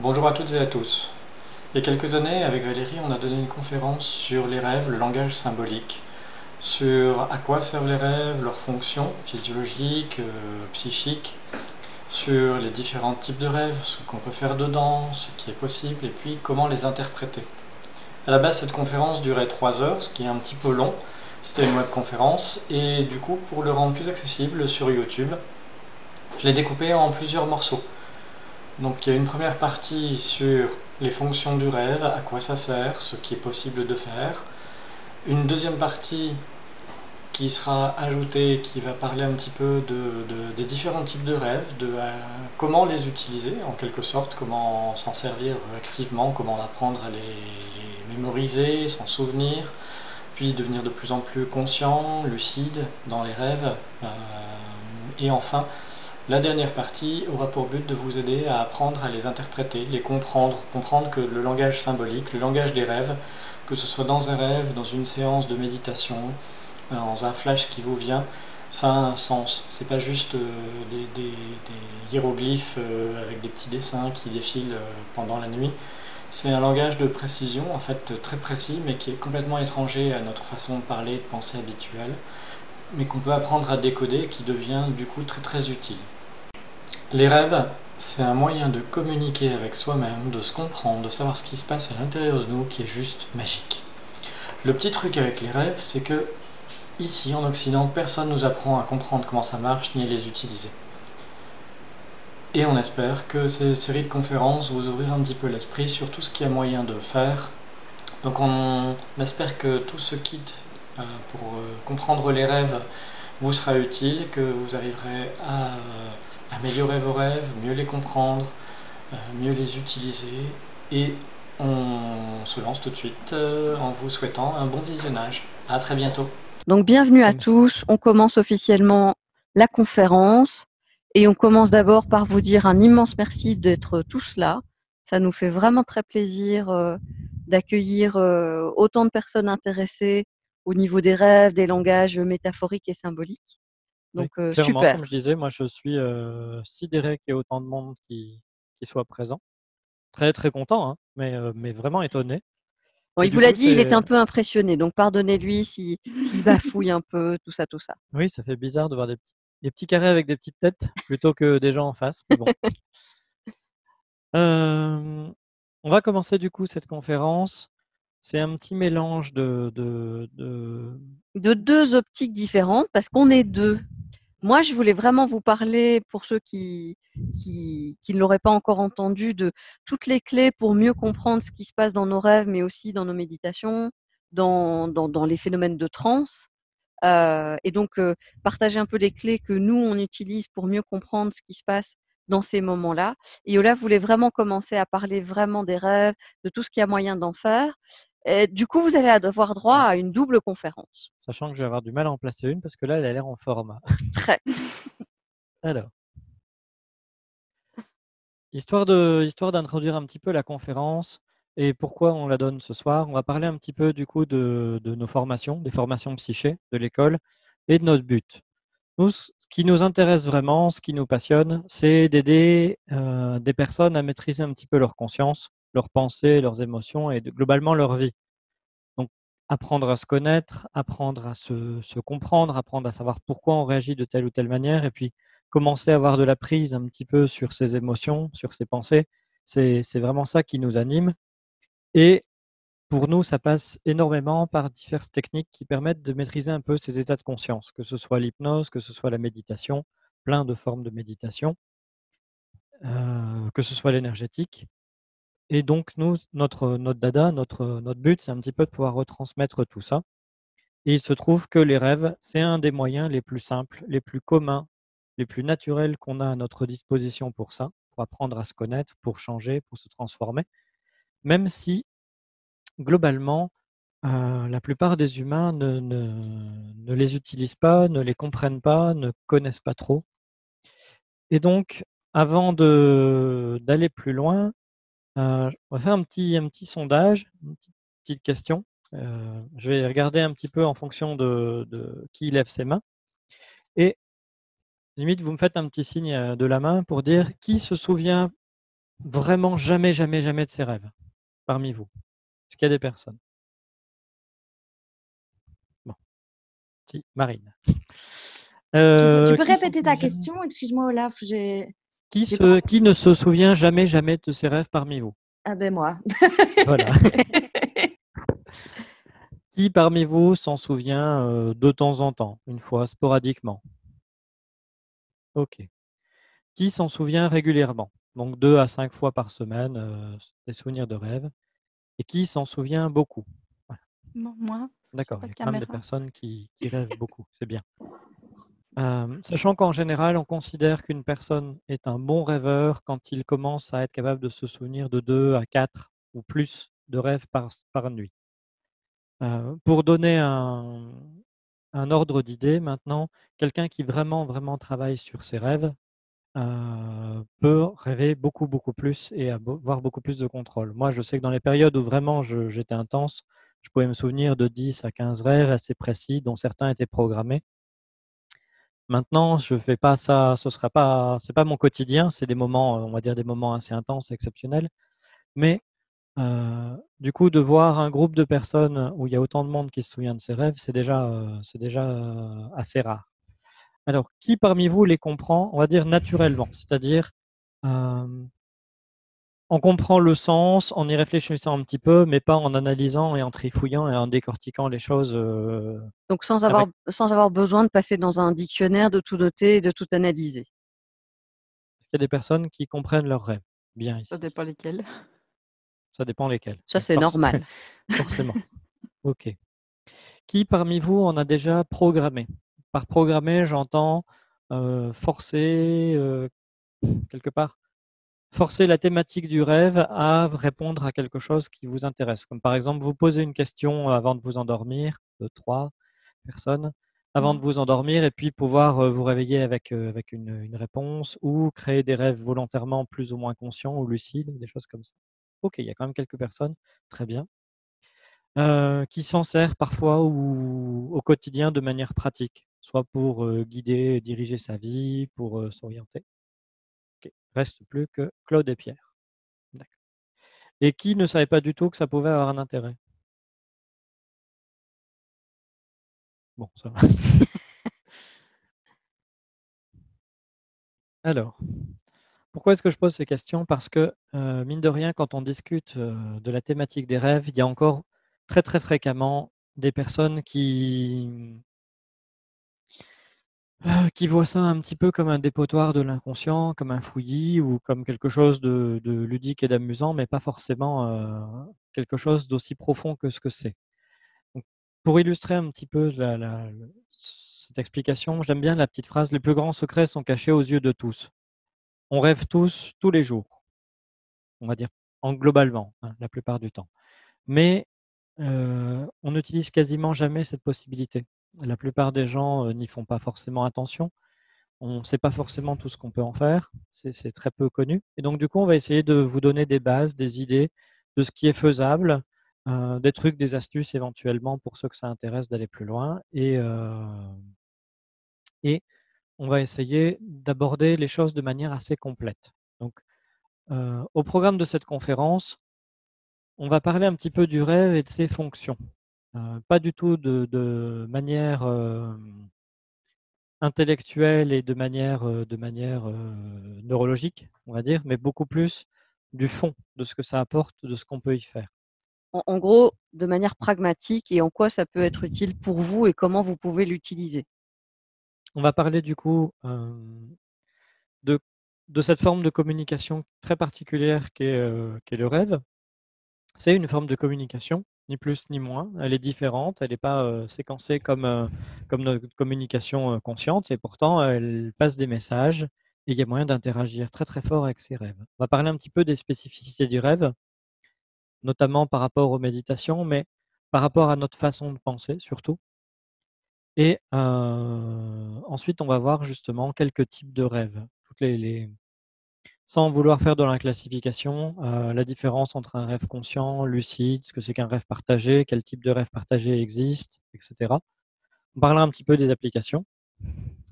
Bonjour à toutes et à tous. Il y a quelques années, avec Valérie, on a donné une conférence sur les rêves, le langage symbolique, sur à quoi servent les rêves, leurs fonctions physiologiques, psychiques, sur les différents types de rêves, ce qu'on peut faire dedans, ce qui est possible, et puis comment les interpréter. À la base, cette conférence durait 3 heures, ce qui est un petit peu long. C'était une webconférence, et du coup, pour le rendre plus accessible sur YouTube, je l'ai découpé en plusieurs morceaux. Donc il y a une première partie sur les fonctions du rêve, à quoi ça sert, ce qui est possible de faire. Une deuxième partie qui sera ajoutée, qui va parler un petit peu des différents types de rêves, de comment les utiliser en quelque sorte, comment s'en servir activement, comment apprendre à les mémoriser, s'en souvenir, puis devenir de plus en plus conscient, lucide dans les rêves. Et enfin, la dernière partie aura pour but de vous aider à apprendre à les interpréter, les comprendre, comprendre que le langage symbolique, le langage des rêves, que ce soit dans un rêve, dans une séance de méditation, dans un flash qui vous vient, ça a un sens. C'est pas juste des hiéroglyphes avec des petits dessins qui défilent pendant la nuit. C'est un langage de précision, en fait très précis, mais qui est complètement étranger à notre façon de parler et de penser habituelle, mais qu'on peut apprendre à décoder et qui devient du coup très très utile. Les rêves, c'est un moyen de communiquer avec soi-même, de se comprendre, de savoir ce qui se passe à l'intérieur de nous qui est juste magique. Le petit truc avec les rêves, c'est que ici en Occident, personne ne nous apprend à comprendre comment ça marche ni à les utiliser. Et on espère que ces séries de conférences vous ouvriront un petit peu l'esprit sur tout ce qu'il y a moyen de faire. Donc on espère que tout ce kit pour comprendre les rêves vous sera utile, que vous arriverez à améliorer vos rêves, mieux les comprendre, mieux les utiliser. Et on se lance tout de suite en vous souhaitant un bon visionnage. À très bientôt. Donc, bienvenue à Comme ça. tous. On commence officiellement la conférence et on commence d'abord par vous dire un immense merci d'être tous là. Ça nous fait vraiment très plaisir d'accueillir autant de personnes intéressées au niveau des rêves, des langages métaphoriques et symboliques. Oui, Donc, clairement, comme super. je disais, moi je suis sidéré qu'il y ait autant de monde qui soit présent. Très très content, hein, mais vraiment étonné. Bon, Et il vous du l'a coup, dit, il est c'est un peu impressionné, donc pardonnez-lui s'il bafouille un peu, tout ça, tout ça. oui, ça fait bizarre de voir des petits carrés avec des petites têtes plutôt que des gens en face, mais bon. Euh, on va commencer du coup cette conférence. C'est un petit mélange De deux optiques différentes, parce qu'on est deux. Moi, je voulais vraiment vous parler, pour ceux qui ne l'auraient pas encore entendu, de toutes les clés pour mieux comprendre ce qui se passe dans nos rêves, mais aussi dans nos méditations, dans les phénomènes de transe. Et donc, partager un peu les clés que nous, on utilise pour mieux comprendre ce qui se passe dans ces moments-là. Et Olaf voulait vraiment commencer à parler vraiment des rêves, de tout ce qu'il y a moyen d'en faire. Et du coup, vous allez avoir droit à une double conférence. sachant que je vais avoir du mal à en placer une parce que là, elle a l'air en forme. Très. Alors, histoire d'introduire un petit peu la conférence et pourquoi on la donne ce soir, on va parler un petit peu du coup de nos formations, des formations psyché de l'école et de notre but. Nous, ce qui nous intéresse vraiment, ce qui nous passionne, c'est d'aider des personnes à maîtriser un petit peu leur conscience, leurs pensées, leurs émotions et globalement leur vie. Donc, apprendre à se connaître, apprendre à se comprendre, apprendre à savoir pourquoi on réagit de telle ou telle manière, et puis commencer à avoir de la prise un petit peu sur ses émotions, sur ses pensées. C'est vraiment ça qui nous anime. Et pour nous, ça passe énormément par diverses techniques qui permettent de maîtriser un peu ces états de conscience, que ce soit l'hypnose, que ce soit la méditation, plein de formes de méditation, que ce soit l'énergétique. Et donc, nous, notre dada, notre but, c'est un petit peu de pouvoir retransmettre tout ça. Et il se trouve que les rêves, c'est un des moyens les plus simples, les plus communs, les plus naturels qu'on a à notre disposition pour ça, pour apprendre à se connaître, pour changer, pour se transformer. Même si, globalement, la plupart des humains ne les utilisent pas, ne les comprennent pas, ne connaissent pas trop. Et donc, avant d'aller plus loin, on va faire un petit sondage, une petite question. Je vais regarder un petit peu en fonction de qui lève ses mains. Et limite, vous me faites un petit signe de la main pour dire qui se souvient vraiment jamais, jamais, jamais de ses rêves parmi vous? Est-ce qu'il y a des personnes? Bon, si, Marine. Tu peux Qui s'en répéter ta souvient question? Excuse-moi, Olaf, j'ai pas... qui ne se souvient jamais, jamais de ses rêves parmi vous? Ah ben moi. Voilà. Qui parmi vous s'en souvient de temps en temps, une fois, sporadiquement? Ok. Qui s'en souvient régulièrement? Donc 2 à 5 fois par semaine, des souvenirs de rêve. Et qui s'en souvient beaucoup? Voilà. Non, moi, parce que j'ai D'accord, pas il y de a quand même des caméra. personnes qui rêvent beaucoup, c'est bien. Sachant qu'en général, on considère qu'une personne est un bon rêveur quand il commence à être capable de se souvenir de 2 à 4 ou plus de rêves par nuit. Pour donner un ordre d'idée maintenant, quelqu'un qui vraiment, vraiment travaille sur ses rêves peut rêver beaucoup, beaucoup plus et avoir beaucoup plus de contrôle. Moi, je sais que dans les périodes où vraiment j'étais intense, je pouvais me souvenir de 10 à 15 rêves assez précis, dont certains étaient programmés. Maintenant, je fais pas ça, c'est pas mon quotidien, c'est des moments, on va dire des moments assez intenses, exceptionnels. Mais du coup, de voir un groupe de personnes où il y a autant de monde qui se souvient de ses rêves, c'est déjà assez rare. Alors, qui parmi vous les comprend, on va dire naturellement, c'est-à-dire on comprend le sens en y réfléchissant un petit peu, mais pas en analysant et en trifouillant et en décortiquant les choses Donc sans avec. avoir besoin de passer dans un dictionnaire, de tout noter et de tout analyser. Est-ce qu'il y a des personnes qui comprennent leurs rêves bien Ça ici? dépend lesquels. Ça dépend lesquels. Ça, Oui, c'est normal. forcément. Ok. Qui parmi vous en a déjà programmé? Par programmer, j'entends forcer, quelque part, forcer la thématique du rêve à répondre à quelque chose qui vous intéresse. Comme par exemple, vous posez une question avant de vous endormir, 3 personnes, avant de vous endormir, et puis pouvoir vous réveiller avec une réponse, ou créer des rêves volontairement plus ou moins conscients ou lucides, des choses comme ça. Ok, il y a quand même quelques personnes, très bien. Qui s'en sert parfois ou au quotidien de manière pratique, soit pour guider et diriger sa vie, pour s'orienter. Ok. Reste plus que Claude et Pierre. D'accord. Et qui ne savait pas du tout que ça pouvait avoir un intérêt? Bon, ça va. Alors, pourquoi est-ce que je pose ces questions? Parce que, mine de rien, quand on discute de la thématique des rêves, il y a encore très très fréquemment des personnes qui voient ça un petit peu comme un dépotoir de l'inconscient, comme un fouillis ou comme quelque chose de ludique et d'amusant, mais pas forcément quelque chose d'aussi profond que ce que c'est. Donc, pour illustrer un petit peu cette explication, j'aime bien la petite phrase: les plus grands secrets sont cachés aux yeux de tous. On rêve tous les jours, on va dire globalement, hein, la plupart du temps. Mais on n'utilise quasiment jamais cette possibilité. La plupart des gens n'y font pas forcément attention. On ne sait pas forcément tout ce qu'on peut en faire, c'est très peu connu. Et donc, du coup, on va essayer de vous donner des bases, des idées de ce qui est faisable, des trucs, des astuces éventuellement pour ceux que ça intéresse d'aller plus loin. Et on va essayer d'aborder les choses de manière assez complète. Donc, au programme de cette conférence, on va parler un petit peu du rêve et de ses fonctions. Pas du tout de manière intellectuelle et de manière neurologique, on va dire, mais beaucoup plus du fond, de ce que ça apporte, de ce qu'on peut y faire. En gros, de manière pragmatique et en quoi ça peut être utile pour vous et comment vous pouvez l'utiliser. On va parler du coup de cette forme de communication très particulière qu'est le rêve. C'est une forme de communication, ni plus ni moins. Elle est différente, elle n'est pas séquencée comme notre communication consciente, et pourtant elle passe des messages et il y a moyen d'interagir très très fort avec ces rêves. On va parler un petit peu des spécificités du rêve, notamment par rapport aux méditations, mais par rapport à notre façon de penser surtout. Et ensuite, on va voir justement quelques types de rêves. Sans vouloir faire de la classification, la différence entre un rêve conscient, lucide, ce que c'est qu'un rêve partagé, quel type de rêve partagé existe, etc. On parlera un petit peu des applications.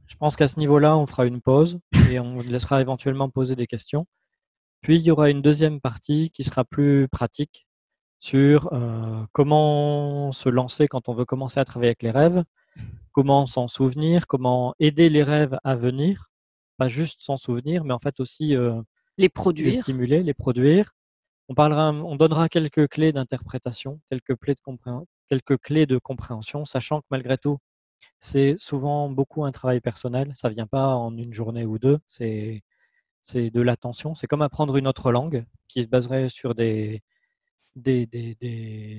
Je pense qu'à ce niveau-là, on fera une pause et on laissera éventuellement poser des questions. Puis, il y aura une deuxième partie qui sera plus pratique sur comment se lancer quand on veut commencer à travailler avec les rêves, comment s'en souvenir, comment aider les rêves à venir, pas juste s'en souvenir, mais en fait aussi Les les produire. stimuler, les produire. On donnera quelques clés d'interprétation, quelques clés de compréhension, sachant que malgré tout, c'est souvent beaucoup un travail personnel. Ça vient pas en une journée ou deux. C'est de l'attention. C'est comme apprendre une autre langue qui se baserait sur des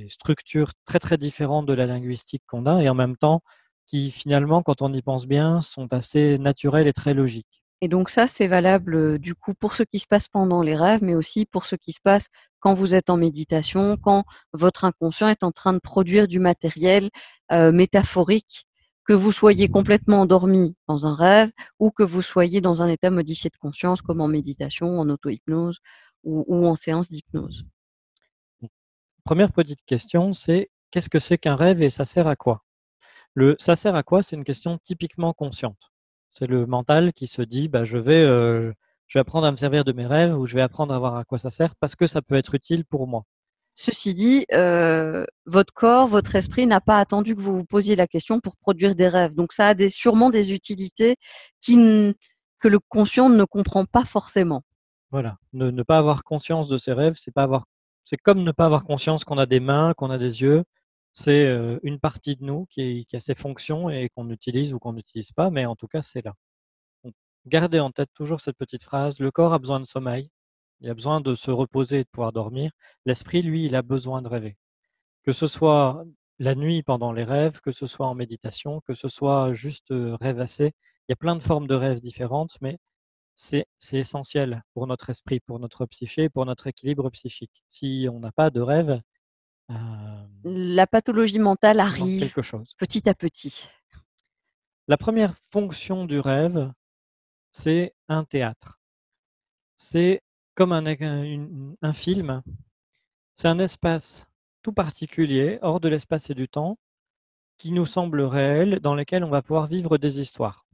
structures très très différentes de la linguistique qu'on a et en même temps qui finalement, quand on y pense bien, sont assez naturelles et très logiques. Et donc ça, c'est valable du coup pour ce qui se passe pendant les rêves, mais aussi pour ce qui se passe quand vous êtes en méditation, quand votre inconscient est en train de produire du matériel métaphorique, que vous soyez complètement endormi dans un rêve ou que vous soyez dans un état modifié de conscience comme en méditation, en auto-hypnose ou en séance d'hypnose. Première petite question, c'est qu'est-ce que c'est qu'un rêve et ça sert à quoi? Ça sert à quoi? C'est une question typiquement consciente. C'est le mental qui se dit bah, je vais apprendre à me servir de mes rêves ou je vais apprendre à voir à quoi ça sert parce que ça peut être utile pour moi. Ceci dit, votre corps, votre esprit n'a pas attendu que vous vous posiez la question pour produire des rêves. Donc ça a sûrement des utilités que le conscient ne comprend pas forcément. Voilà. Ne pas avoir conscience de ses rêves, c'est comme ne pas avoir conscience qu'on a des mains, qu'on a des yeux. C'est une partie de nous qui a ses fonctions et qu'on utilise ou qu'on n'utilise pas, mais en tout cas, c'est là. Donc, gardez en tête toujours cette petite phrase, le corps a besoin de sommeil, il a besoin de se reposer et de pouvoir dormir. L'esprit, lui, il a besoin de rêver. Que ce soit la nuit pendant les rêves, que ce soit en méditation, que ce soit juste rêvasser. Il y a plein de formes de rêves différentes, mais c'est essentiel pour notre esprit, pour notre psyché, pour notre équilibre psychique. Si on n'a pas de rêve, La pathologie mentale il manque arrive quelque chose. petit à petit. La première fonction du rêve, c'est un théâtre. C'est comme un film. C'est un espace tout particulier, hors de l'espace et du temps, qui nous semble réel, dans lequel on va pouvoir vivre des histoires.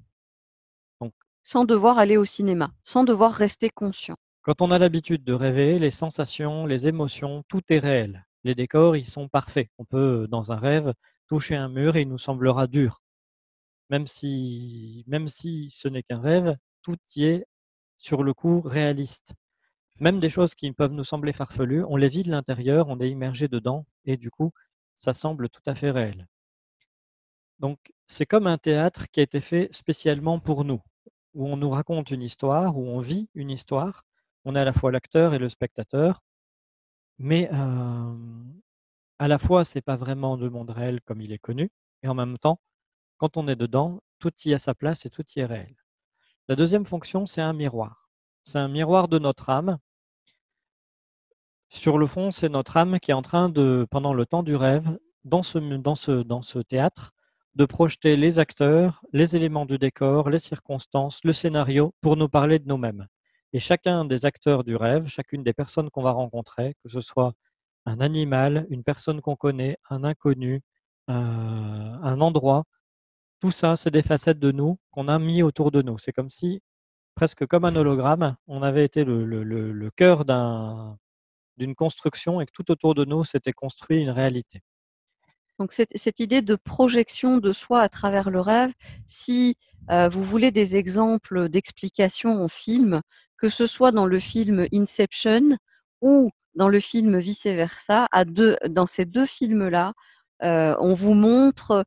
Donc, sans devoir aller au cinéma, sans devoir rester conscient. quand on a l'habitude de rêver, les sensations, les émotions, tout est réel. Les décors, ils sont parfaits. On peut, dans un rêve, toucher un mur et il nous semblera dur. Même si ce n'est qu'un rêve, tout y est, sur le coup, réaliste. Même des choses qui peuvent nous sembler farfelues, on les vit de l'intérieur, on est immergé dedans et du coup, ça semble tout à fait réel. Donc, c'est comme un théâtre qui a été fait spécialement pour nous, où on nous raconte une histoire, où on vit une histoire. On est à la fois l'acteur et le spectateur, mais à la fois, c'est pas vraiment le monde réel comme il est connu, et en même temps, quand on est dedans, tout y a sa place et tout y est réel. La deuxième fonction, c'est un miroir. C'est un miroir de notre âme. Sur le fond, c'est notre âme qui est en train de, pendant le temps du rêve, dans ce théâtre, de projeter les acteurs, les éléments du décor, les circonstances, le scénario pour nous parler de nous-mêmes. Et chacun des acteurs du rêve, chacune des personnes qu'on va rencontrer, que ce soit un animal, une personne qu'on connaît, un inconnu, un endroit, tout ça, c'est des facettes de nous qu'on a mis autour de nous. C'est comme si, presque comme un hologramme, on avait été le cœur d'une construction et que tout autour de nous s'était construit une réalité. Donc cette idée de projection de soi à travers le rêve, si vous voulez des exemples d'explications en film, que ce soit dans le film Inception ou dans le film Vice Versa, dans ces deux films-là, on vous montre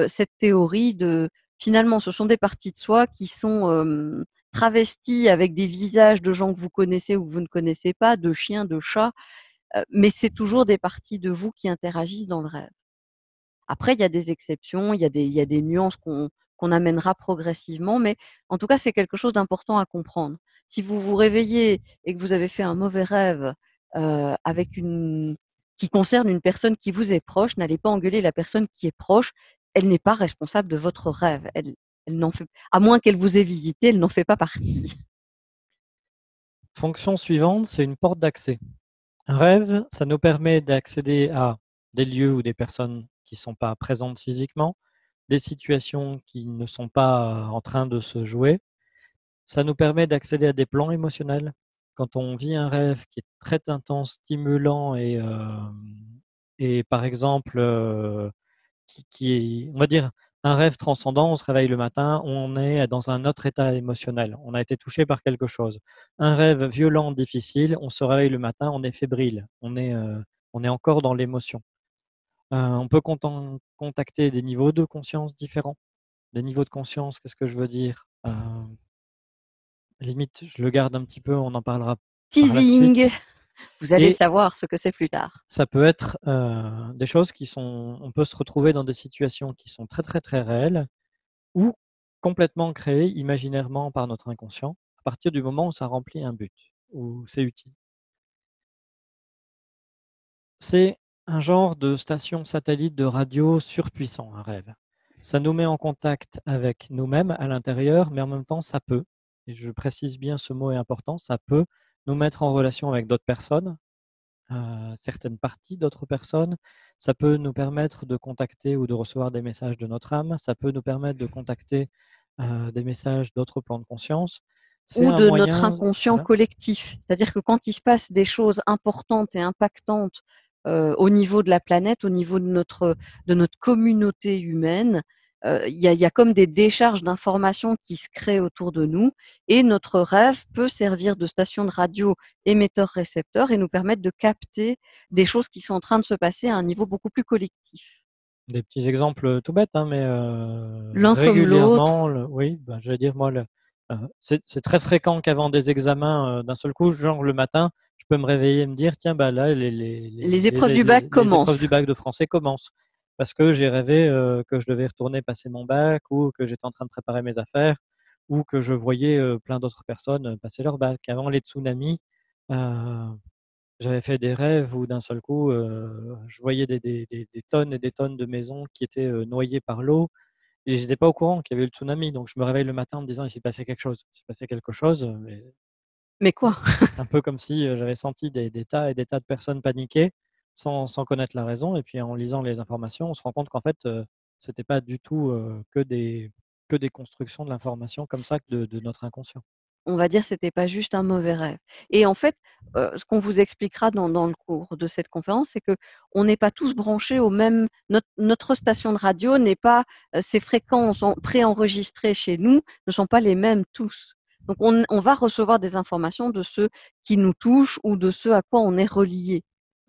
cette théorie de finalement ce sont des parties de soi qui sont travesties avec des visages de gens que vous connaissez ou que vous ne connaissez pas, de chiens, de chats, mais c'est toujours des parties de vous qui interagissent dans le rêve. Après, il y a des exceptions, il y a des nuances qu'on amènera progressivement, mais en tout cas, c'est quelque chose d'important à comprendre. Si vous vous réveillez et que vous avez fait un mauvais rêve qui concerne une personne qui vous est proche, n'allez pas engueuler la personne qui est proche. Elle n'est pas responsable de votre rêve. Elle n'en fait, à moins qu'elle vous ait visité, elle n'en fait pas partie. Fonction suivante, c'est une porte d'accès. Un rêve, ça nous permet d'accéder à des lieux ou des personnes qui ne sont pas présentes physiquement, des situations qui ne sont pas en train de se jouer. Ça nous permet d'accéder à des plans émotionnels, quand on vit un rêve qui est très intense, stimulant et par exemple, qui est, on va dire, un rêve transcendant, on se réveille le matin, on est dans un autre état émotionnel, on a été touché par quelque chose. Un rêve violent, difficile, on se réveille le matin, on est fébrile, on est encore dans l'émotion. On peut contacter des niveaux de conscience différents. Des niveaux de conscience, qu'est-ce que je veux dire? Limite, je le garde un petit peu, on en parlera par la Teasing! suite. Vous allez Et savoir ce que c'est plus tard. ça peut être des choses qui sont, on peut se retrouver dans des situations qui sont très très très réelles ou complètement créées imaginairement par notre inconscient à partir du moment où ça remplit un but, où c'est utile. C'est un genre de station satellite de radio surpuissant, un rêve. Ça nous met en contact avec nous-mêmes à l'intérieur, mais en même temps, ça peut, et je précise bien, ce mot est important, ça peut nous mettre en relation avec d'autres personnes, certaines parties d'autres personnes. Ça peut nous permettre de contacter ou de recevoir des messages de notre âme. Ça peut nous permettre de contacter des messages d'autres plans de conscience. C'est Ou un de notre moyen, inconscient voilà. collectif. C'est-à-dire que quand il se passe des choses importantes et impactantes au niveau de la planète, au niveau de notre communauté humaine, il y a comme des décharges d'informations qui se créent autour de nous et notre rêve peut servir de station de radio émetteur-récepteur et nous permettre de capter des choses qui sont en train de se passer à un niveau beaucoup plus collectif. Des petits exemples tout bêtes, hein, mais L'un comme l'autre. régulièrement, oui, ben, je vais dire, moi, c'est très fréquent qu'avant des examens, d'un seul coup, genre le matin, je peux me réveiller et me dire, tiens, bah là, Les épreuves du bac les épreuves commencent. du bac de français commencent. Parce que j'ai rêvé que je devais retourner passer mon bac, ou que j'étais en train de préparer mes affaires, ou que je voyais plein d'autres personnes passer leur bac. Avant les tsunamis, euh, j'avais fait des rêves où d'un seul coup, je voyais des tonnes et des tonnes de maisons qui étaient noyées par l'eau et j'étais pas au courant qu'il y avait eu le tsunami. Donc je me réveille le matin en me disant il s'est passé quelque chose. Il s'est passé quelque chose, Mais quoi? un peu comme si j'avais senti des tas et des tas de personnes paniquer sans connaître la raison. Et puis en lisant les informations, on se rend compte qu'en fait, c'était pas du tout que des constructions de l'information comme ça de notre inconscient. On va dire, c'était pas juste un mauvais rêve. Et en fait, ce qu'on vous expliquera dans le cours de cette conférence, c'est qu'on n'est pas tous branchés au même notre station de radio n'est pas, ces fréquences préenregistrées chez nous ne sont pas les mêmes tous. Donc on va recevoir des informations de ceux qui nous touchent ou de ceux à quoi on est relié,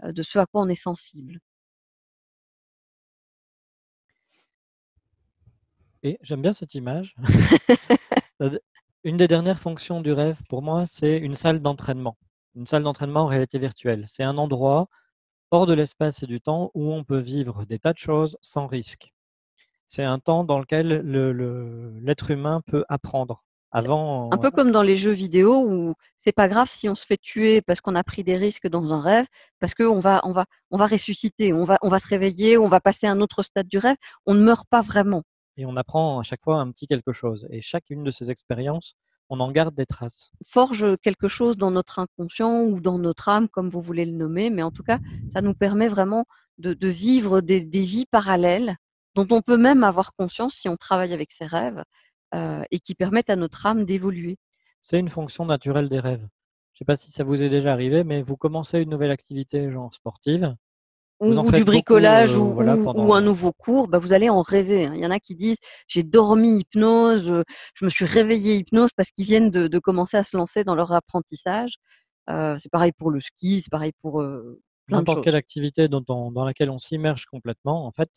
de ceux à quoi on est sensible. Et j'aime bien cette image. Une des dernières fonctions du rêve, pour moi, c'est une salle d'entraînement. Une salle d'entraînement en réalité virtuelle. C'est un endroit hors de l'espace et du temps où on peut vivre des tas de choses sans risque. C'est un temps dans lequel l'être humain peut apprendre. Un peu comme dans les jeux vidéo où c'est pas grave si on se fait tuer parce qu'on a pris des risques dans un rêve, parce qu'on va ressusciter, on va se réveiller, on va passer à un autre stade du rêve, on ne meurt pas vraiment. Et on apprend à chaque fois un petit quelque chose. Et chacune de ces expériences, on en garde des traces. Forge quelque chose dans notre inconscient ou dans notre âme, comme vous voulez le nommer, mais en tout cas, ça nous permet vraiment de vivre des vies parallèles dont on peut même avoir conscience si on travaille avec ses rêves et qui permettent à notre âme d'évoluer. C'est une fonction naturelle des rêves. Je ne sais pas si ça vous est déjà arrivé, mais vous commencez une nouvelle activité, genre sportive. Vous en Ou du faites beaucoup, bricolage voilà, ou un nouveau cours, bah, vous allez en rêver. Il y en a qui disent j'ai dormi hypnose, je me suis réveillé hypnose parce qu'ils viennent de commencer à se lancer dans leur apprentissage. C'est pareil pour le ski, c'est pareil pour plein de n'importe choses. quelle activité dans laquelle on s'immerge complètement, en fait,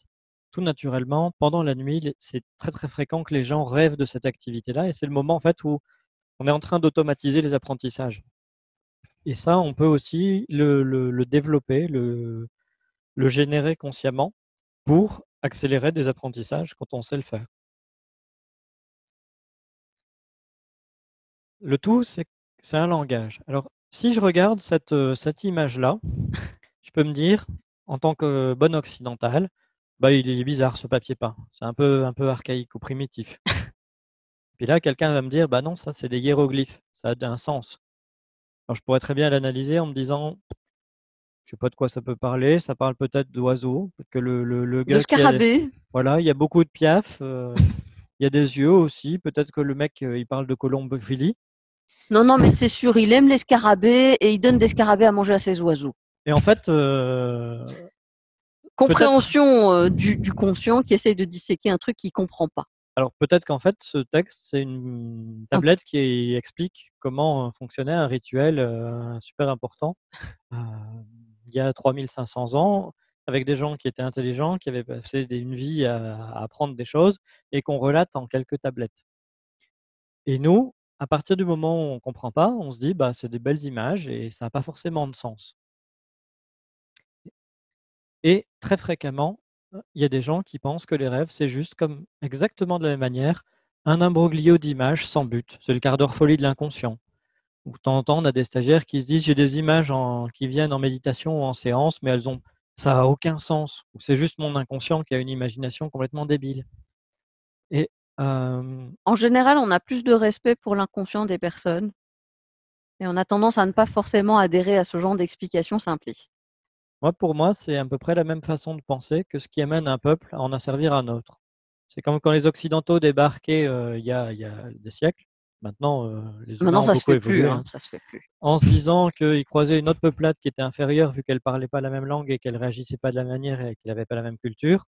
tout naturellement, pendant la nuit, c'est très très fréquent que les gens rêvent de cette activité-là, et c'est le moment en fait où on est en train d'automatiser les apprentissages. Et ça, on peut aussi le développer, le générer consciemment pour accélérer des apprentissages quand on sait le faire. Le tout, c'est un langage. Alors, si je regarde cette image-là, je peux me dire, en tant que bon occidental, bah, il est bizarre ce papier peint. C'est un peu archaïque ou primitif. Puis là, quelqu'un va me dire, bah non, ça c'est des hiéroglyphes, ça a un sens. Alors, je pourrais très bien l'analyser en me disant, je sais pas de quoi ça peut parler, ça parle peut-être d'oiseaux, que le De gars qui a, scarabée, voilà, il y a beaucoup de piafs, il y a des yeux aussi, peut-être que le mec, il parle de colombophilie. Non, non, mais c'est sûr, il aime les scarabées et il donne des scarabées à manger à ses oiseaux. Et en fait, compréhension du conscient qui essaye de disséquer un truc qu'il ne comprend pas. Alors peut-être qu'en fait, ce texte, c'est une tablette qui explique comment fonctionnait un rituel super important il y a 3500 ans, avec des gens qui étaient intelligents, qui avaient passé une vie à apprendre des choses, et qu'on relate en quelques tablettes. Et nous, à partir du moment où on ne comprend pas, on se dit bah, c'est des belles images et ça n'a pas forcément de sens. Et très fréquemment, il y a des gens qui pensent que les rêves, c'est juste comme exactement de la même manière, un imbroglio d'images sans but. C'est le quart d'heure folie de l'inconscient. Ou de temps en temps, on a des stagiaires qui se disent j'ai des images qui viennent en méditation ou en séance, mais ça n'a aucun sens. Ou c'est juste mon inconscient qui a une imagination complètement débile. Et en général, on a plus de respect pour l'inconscient des personnes et on a tendance à ne pas forcément adhérer à ce genre d'explications simplistes. Pour moi, c'est à peu près la même façon de penser que ce qui amène un peuple à en asservir un autre. C'est comme quand les Occidentaux débarquaient il y a des siècles. Maintenant, les humains ont beaucoup évolué. Ça se fait plus. En se disant qu'ils croisaient une autre peuplade qui était inférieure vu qu'elle ne parlait pas la même langue et qu'elle ne réagissait pas de la même manière et qu'elle n'avait pas la même culture.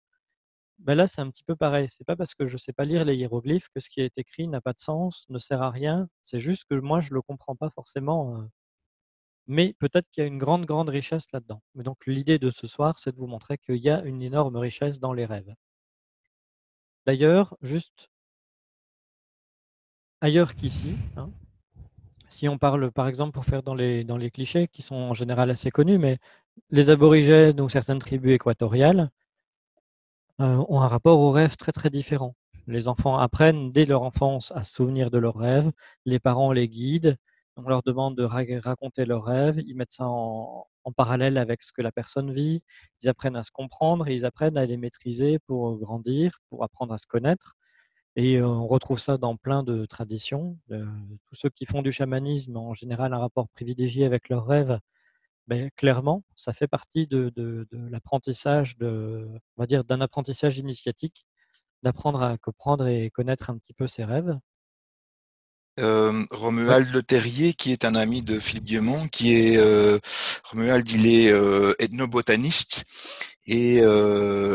Ben là, c'est un petit peu pareil. C'est pas parce que je ne sais pas lire les hiéroglyphes que ce qui est écrit n'a pas de sens, ne sert à rien. C'est juste que moi, je ne le comprends pas forcément. Mais peut-être qu'il y a une grande, grande richesse là-dedans. Mais donc, l'idée de ce soir, c'est de vous montrer qu'il y a une énorme richesse dans les rêves. D'ailleurs, juste ailleurs qu'ici, si on parle, par exemple, pour faire dans les clichés, qui sont en général assez connus, mais les aborigènes ou certaines tribus équatoriales ont un rapport aux rêves très, très différent. Les enfants apprennent dès leur enfance à se souvenir de leurs rêves, les parents les guident, on leur demande de raconter leurs rêves, ils mettent ça en parallèle avec ce que la personne vit, ils apprennent à se comprendre et ils apprennent à les maîtriser pour grandir, pour apprendre à se connaître. Et on retrouve ça dans plein de traditions. Tous ceux qui font du chamanisme ont en général un rapport privilégié avec leurs rêves. Ben, clairement, ça fait partie de l'apprentissage, on va dire, d'un apprentissage initiatique, d'apprendre à comprendre et connaître un petit peu ses rêves. Romuald Le Terrier, qui est un ami de Philippe Guillemont, Romuald, il est ethnobotaniste et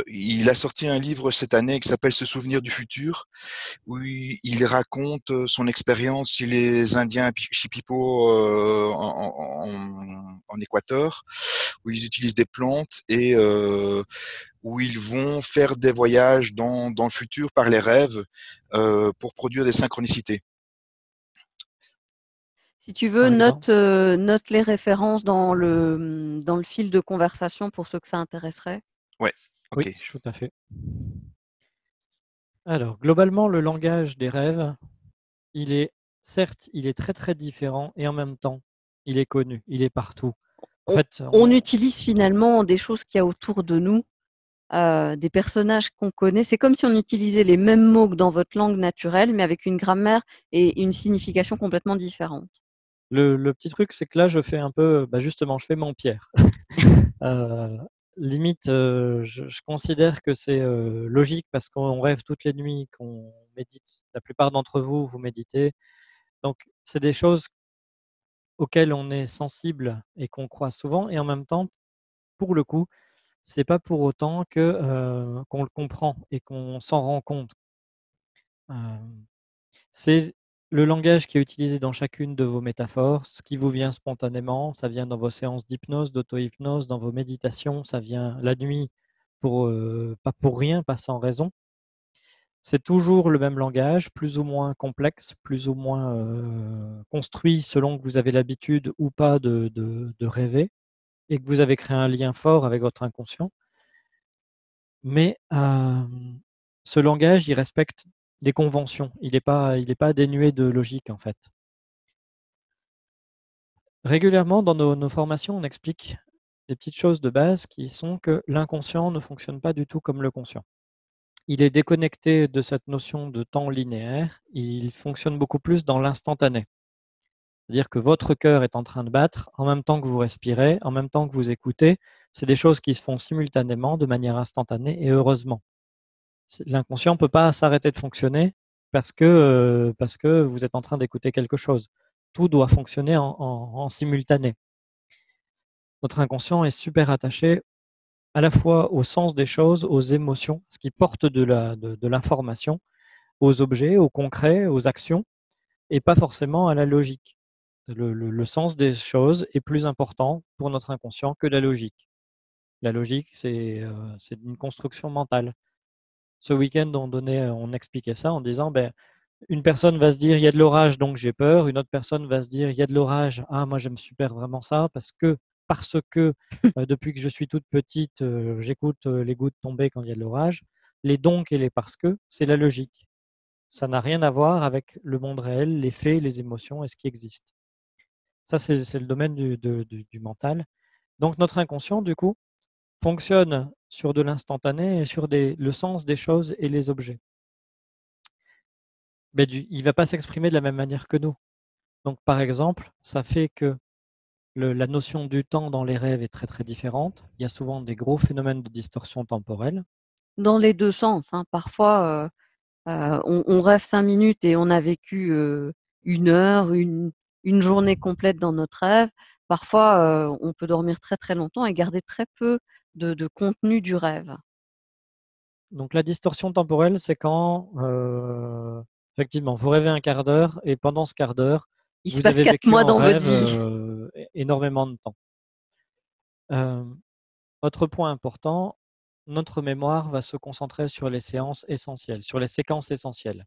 il a sorti un livre cette année qui s'appelle Se souvenir du futur, où il raconte son expérience chez les Indiens Shipipo en Équateur, où ils utilisent des plantes et où ils vont faire des voyages dans le futur par les rêves pour produire des synchronicités. Si tu veux, note les références dans le fil de conversation pour ceux que ça intéresserait. Ouais, ok. Oui, tout à fait. Alors, globalement, le langage des rêves, certes, il est très très différent et en même temps, il est connu, il est partout. On utilise finalement des choses qu'il y a autour de nous, des personnages qu'on connaît. C'est comme si on utilisait les mêmes mots que dans votre langue naturelle, mais avec une grammaire et une signification complètement différente. Le petit truc, c'est que là, je fais un peu, justement, je fais mon Pierre. Limite, je considère que c'est logique parce qu'on rêve toutes les nuits, qu'on médite. La plupart d'entre vous, vous méditez. Donc, c'est des choses auxquelles on est sensible et qu'on croit souvent. Et en même temps, pour le coup, c'est pas pour autant qu'on le comprend et qu'on s'en rend compte. C'est le langage qui est utilisé dans chacune de vos métaphores, ce qui vous vient spontanément, ça vient dans vos séances d'hypnose, d'auto-hypnose, dans vos méditations, ça vient la nuit, pas pour rien, pas sans raison. C'est toujours le même langage, plus ou moins complexe, plus ou moins construit selon que vous avez l'habitude ou pas de rêver et que vous avez créé un lien fort avec votre inconscient. Mais ce langage, il respecte des conventions. Il n'est pas dénué de logique, en fait. Régulièrement, dans nos formations, on explique des petites choses de base qui sont que l'inconscient ne fonctionne pas du tout comme le conscient. Il est déconnecté de cette notion de temps linéaire. Il fonctionne beaucoup plus dans l'instantané. C'est-à-dire que votre cœur est en train de battre en même temps que vous respirez, en même temps que vous écoutez. C'est des choses qui se font simultanément, de manière instantanée, et heureusement. L'inconscient ne peut pas s'arrêter de fonctionner parce que vous êtes en train d'écouter quelque chose. tout doit fonctionner en simultané. Notre inconscient est super attaché à la fois au sens des choses, aux émotions, ce qui porte de l'information, aux objets, au concret, aux actions, et pas forcément à la logique. Le sens des choses est plus important pour notre inconscient que la logique. La logique, c'est une construction mentale. Ce week-end, on expliquait ça en disant, une personne va se dire, il y a de l'orage, donc j'ai peur. Une autre personne va se dire, il y a de l'orage, ah, moi j'aime super vraiment ça, parce que depuis que je suis toute petite, j'écoute les gouttes tomber quand il y a de l'orage. Les donc et les parce que, c'est la logique. Ça n'a rien à voir avec le monde réel, les faits, les émotions et ce qui existe. Ça, c'est le domaine du mental. Donc notre inconscient, du coup, fonctionne sur de l'instantané et sur le sens des choses et les objets. Il ne va pas s'exprimer de la même manière que nous. Donc par exemple, ça fait que la notion du temps dans les rêves est très très différente. Il y a souvent des gros phénomènes de distorsion temporelle. Dans les deux sens. Hein. Parfois, on rêve 5 minutes et on a vécu 1 heure, une journée complète dans notre rêve. Parfois, on peut dormir très très longtemps et garder très peu de contenu du rêve. Donc la distorsion temporelle, c'est quand, effectivement, vous rêvez un quart d'heure et pendant ce quart d'heure, Il se vous passe avez 4 vécu mois en dans votre rêve vie. énormément de temps. Autre point important, notre mémoire va se concentrer sur les séances essentielles, sur les séquences essentielles.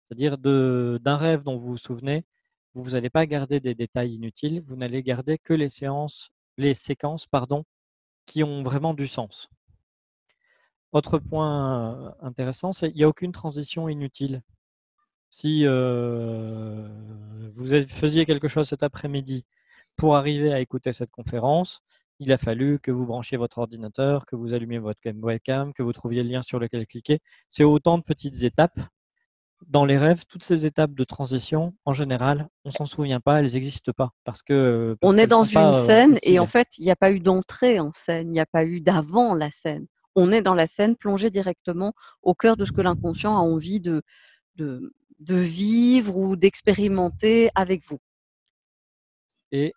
C'est-à-dire d'un rêve dont vous vous souvenez, vous n'allez pas garder des détails inutiles, vous n'allez garder que les séquences, qui ont vraiment du sens. Autre point intéressant, c'est qu'il n'y a aucune transition inutile. Si vous faisiez quelque chose cet après-midi pour arriver à écouter cette conférence, il a fallu que vous branchiez votre ordinateur, que vous allumiez votre webcam, que vous trouviez le lien sur lequel cliquer. C'est autant de petites étapes. Dans les rêves, toutes ces étapes de transition, en général, on ne s'en souvient pas, elles n'existent pas parce On est qu'elles ne dans sont une pas scène et en utiles. fait, il n'y a pas eu d'entrée en scène, il n'y a pas eu d'avant la scène. On est dans la scène plongé directement au cœur de ce que l'inconscient a envie de vivre ou d'expérimenter avec vous. Et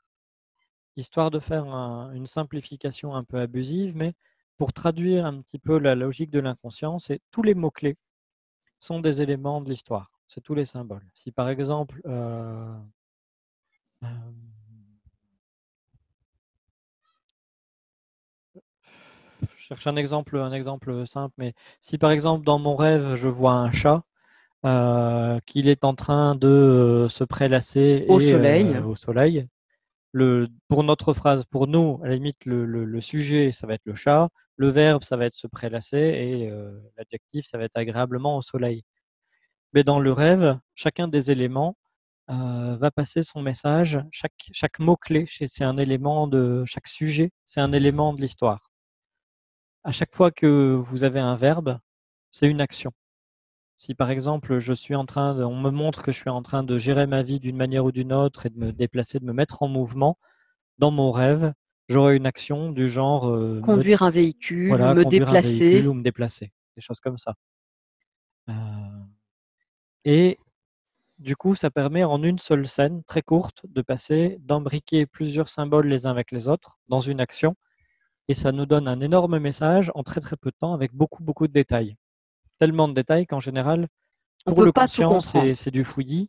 histoire de faire une simplification un peu abusive, mais pour traduire un petit peu la logique de l'inconscient, c'est tous les mots-clés sont des éléments de l'histoire. C'est tous les symboles. Si par exemple, je cherche un exemple simple, mais si par exemple dans mon rêve je vois un chat, qu'il est en train de se prélasser Au soleil. au soleil, pour notre phrase, pour nous, à la limite, le sujet, ça va être le chat, le verbe, ça va être se prélasser, et l'adjectif, ça va être agréablement au soleil. Mais dans le rêve, chacun des éléments va passer son message. Chaque mot-clé, c'est un élément chaque sujet, c'est un élément de l'histoire. À chaque fois que vous avez un verbe, c'est une action. Si par exemple, on me montre que je suis en train de gérer ma vie d'une manière ou d'une autre et de me déplacer, de me mettre en mouvement, dans mon rêve, j'aurai une action du genre conduire un véhicule, me conduire un déplacer. véhicule ou me déplacer, des choses comme ça. Et du coup, ça permet en une seule scène très courte d'embriquer plusieurs symboles les uns avec les autres dans une action, et ça nous donne un énorme message en très très peu de temps avec beaucoup beaucoup de détails. Tellement de détails qu'en général, pour le conscient, c'est du fouillis.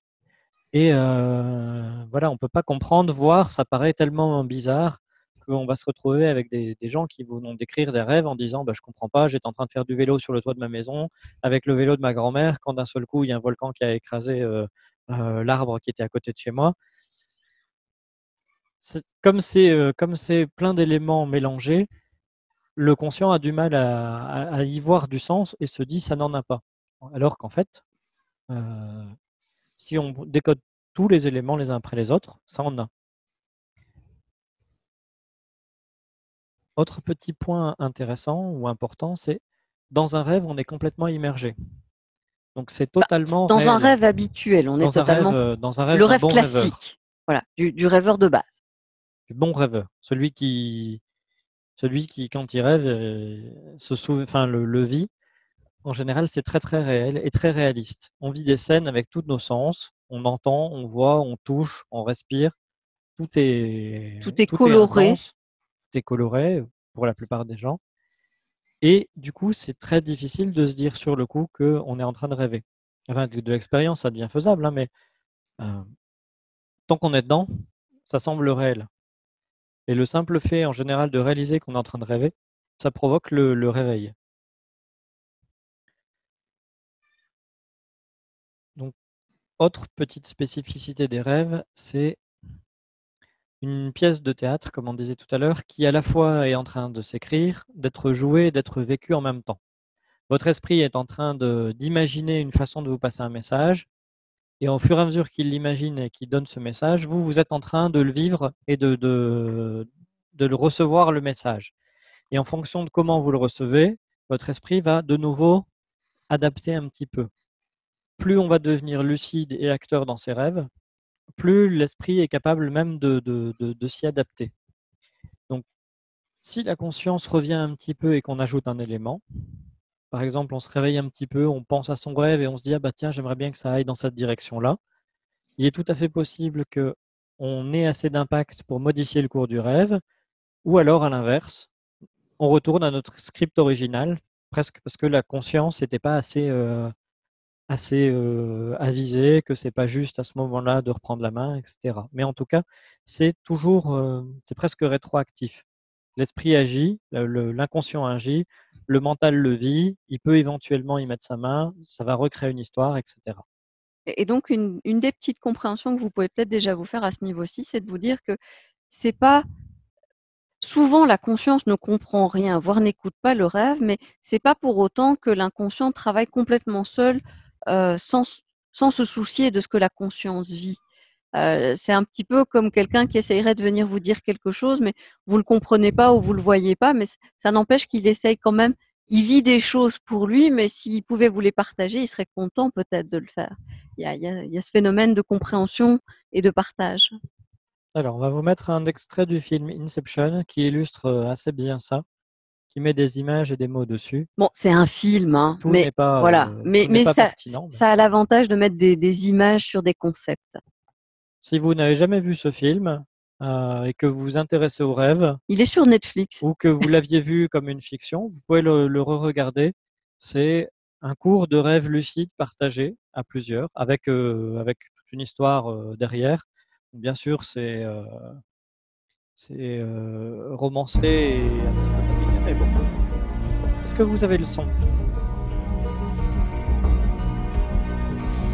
Et voilà, on ne peut pas comprendre, voire ça paraît tellement bizarre qu'on va se retrouver avec des gens qui vont décrire des rêves en disant je ne comprends pas, j'étais en train de faire du vélo sur le toit de ma maison avec le vélo de ma grand-mère quand d'un seul coup il y a un volcan qui a écrasé l'arbre qui était à côté de chez moi. Comme c'est plein d'éléments mélangés, le conscient a du mal à y voir du sens et se dit ça n'en a pas. Alors qu'en fait, si on décode tous les éléments les uns après les autres, ça en a. Autre petit point intéressant ou important, c'est dans un rêve, on est complètement immergé. Donc c'est totalement dans réel. Un rêve habituel, on est totalement dans un rêve le rêve bon classique, rêveur. Voilà, du rêveur de base. Du bon rêveur, celui qui quand il rêve, le vit. En général, c'est très très réel et très réaliste. On vit des scènes avec tous nos sens, On entend, on voit, on touche, on respire. Tout est coloré. intense, tout est coloré pour la plupart des gens. Et du coup, c'est très difficile de se dire sur le coup qu'on est en train de rêver. Enfin, de l'expérience, ça devient faisable, hein, mais tant qu'on est dedans, ça semble réel. Et le simple fait, en général, de réaliser qu'on est en train de rêver, ça provoque le réveil. Donc, autre petite spécificité des rêves, c'est une pièce de théâtre, comme on disait tout à l'heure, qui à la fois est en train de s'écrire, d'être jouée et d'être vécue en même temps. Votre esprit est en train d'imaginer une façon de vous passer un message, et au fur et à mesure qu'il l'imagine et qu'il donne ce message, vous êtes en train de le vivre et de le recevoir, le message. Et en fonction de comment vous le recevez, votre esprit va de nouveau adapter un petit peu. Plus on va devenir lucide et acteur dans ses rêves, plus l'esprit est capable même de s'y adapter. Donc, si la conscience revient un petit peu et qu'on ajoute un élément, par exemple, on se réveille un petit peu, on pense à son rêve et on se dit « Ah bah tiens, j'aimerais bien que ça aille dans cette direction-là », il est tout à fait possible qu'on ait assez d'impact pour modifier le cours du rêve, ou alors, à l'inverse, on retourne à notre script original, presque parce que la conscience n'était pas assez avisée, que c'est pas juste à ce moment-là de reprendre la main, etc. Mais en tout cas, c'est presque rétroactif. L'esprit agit, l'inconscient agit, le mental le vit, il peut éventuellement y mettre sa main, ça va recréer une histoire, etc. Et donc, une des petites compréhensions que vous pouvez peut-être déjà vous faire à ce niveau-ci, c'est de vous dire que c'est pas souvent la conscience ne comprend rien, voire n'écoute pas le rêve, mais c'est pas pour autant que l'inconscient travaille complètement seul, sans se soucier de ce que la conscience vit. C'est un petit peu comme quelqu'un qui essayerait de venir vous dire quelque chose, mais vous le comprenez pas ou vous le voyez pas, mais ça n'empêche qu'il essaye quand même. Il vit des choses pour lui, mais s'il pouvait vous les partager, il serait content peut-être de le faire. Il y a ce phénomène de compréhension et de partage. Alors, on va vous mettre un extrait du film Inception qui illustre assez bien ça, qui met des images et des mots dessus. Bon, c'est un film, hein, Tout mais n'est pas, voilà. Mais pas ça, pertinent. ça a l'avantage de mettre des images sur des concepts. Si vous n'avez jamais vu ce film et que vous vous intéressez aux rêves, il est sur Netflix, ou que vous l'aviez vu comme une fiction, vous pouvez le re-regarder. C'est un cours de rêve lucide partagé à plusieurs, avec toute une histoire derrière. Bien sûr, c'est romancé et un petit peu compliqué, mais bon. Est-ce que vous avez le son?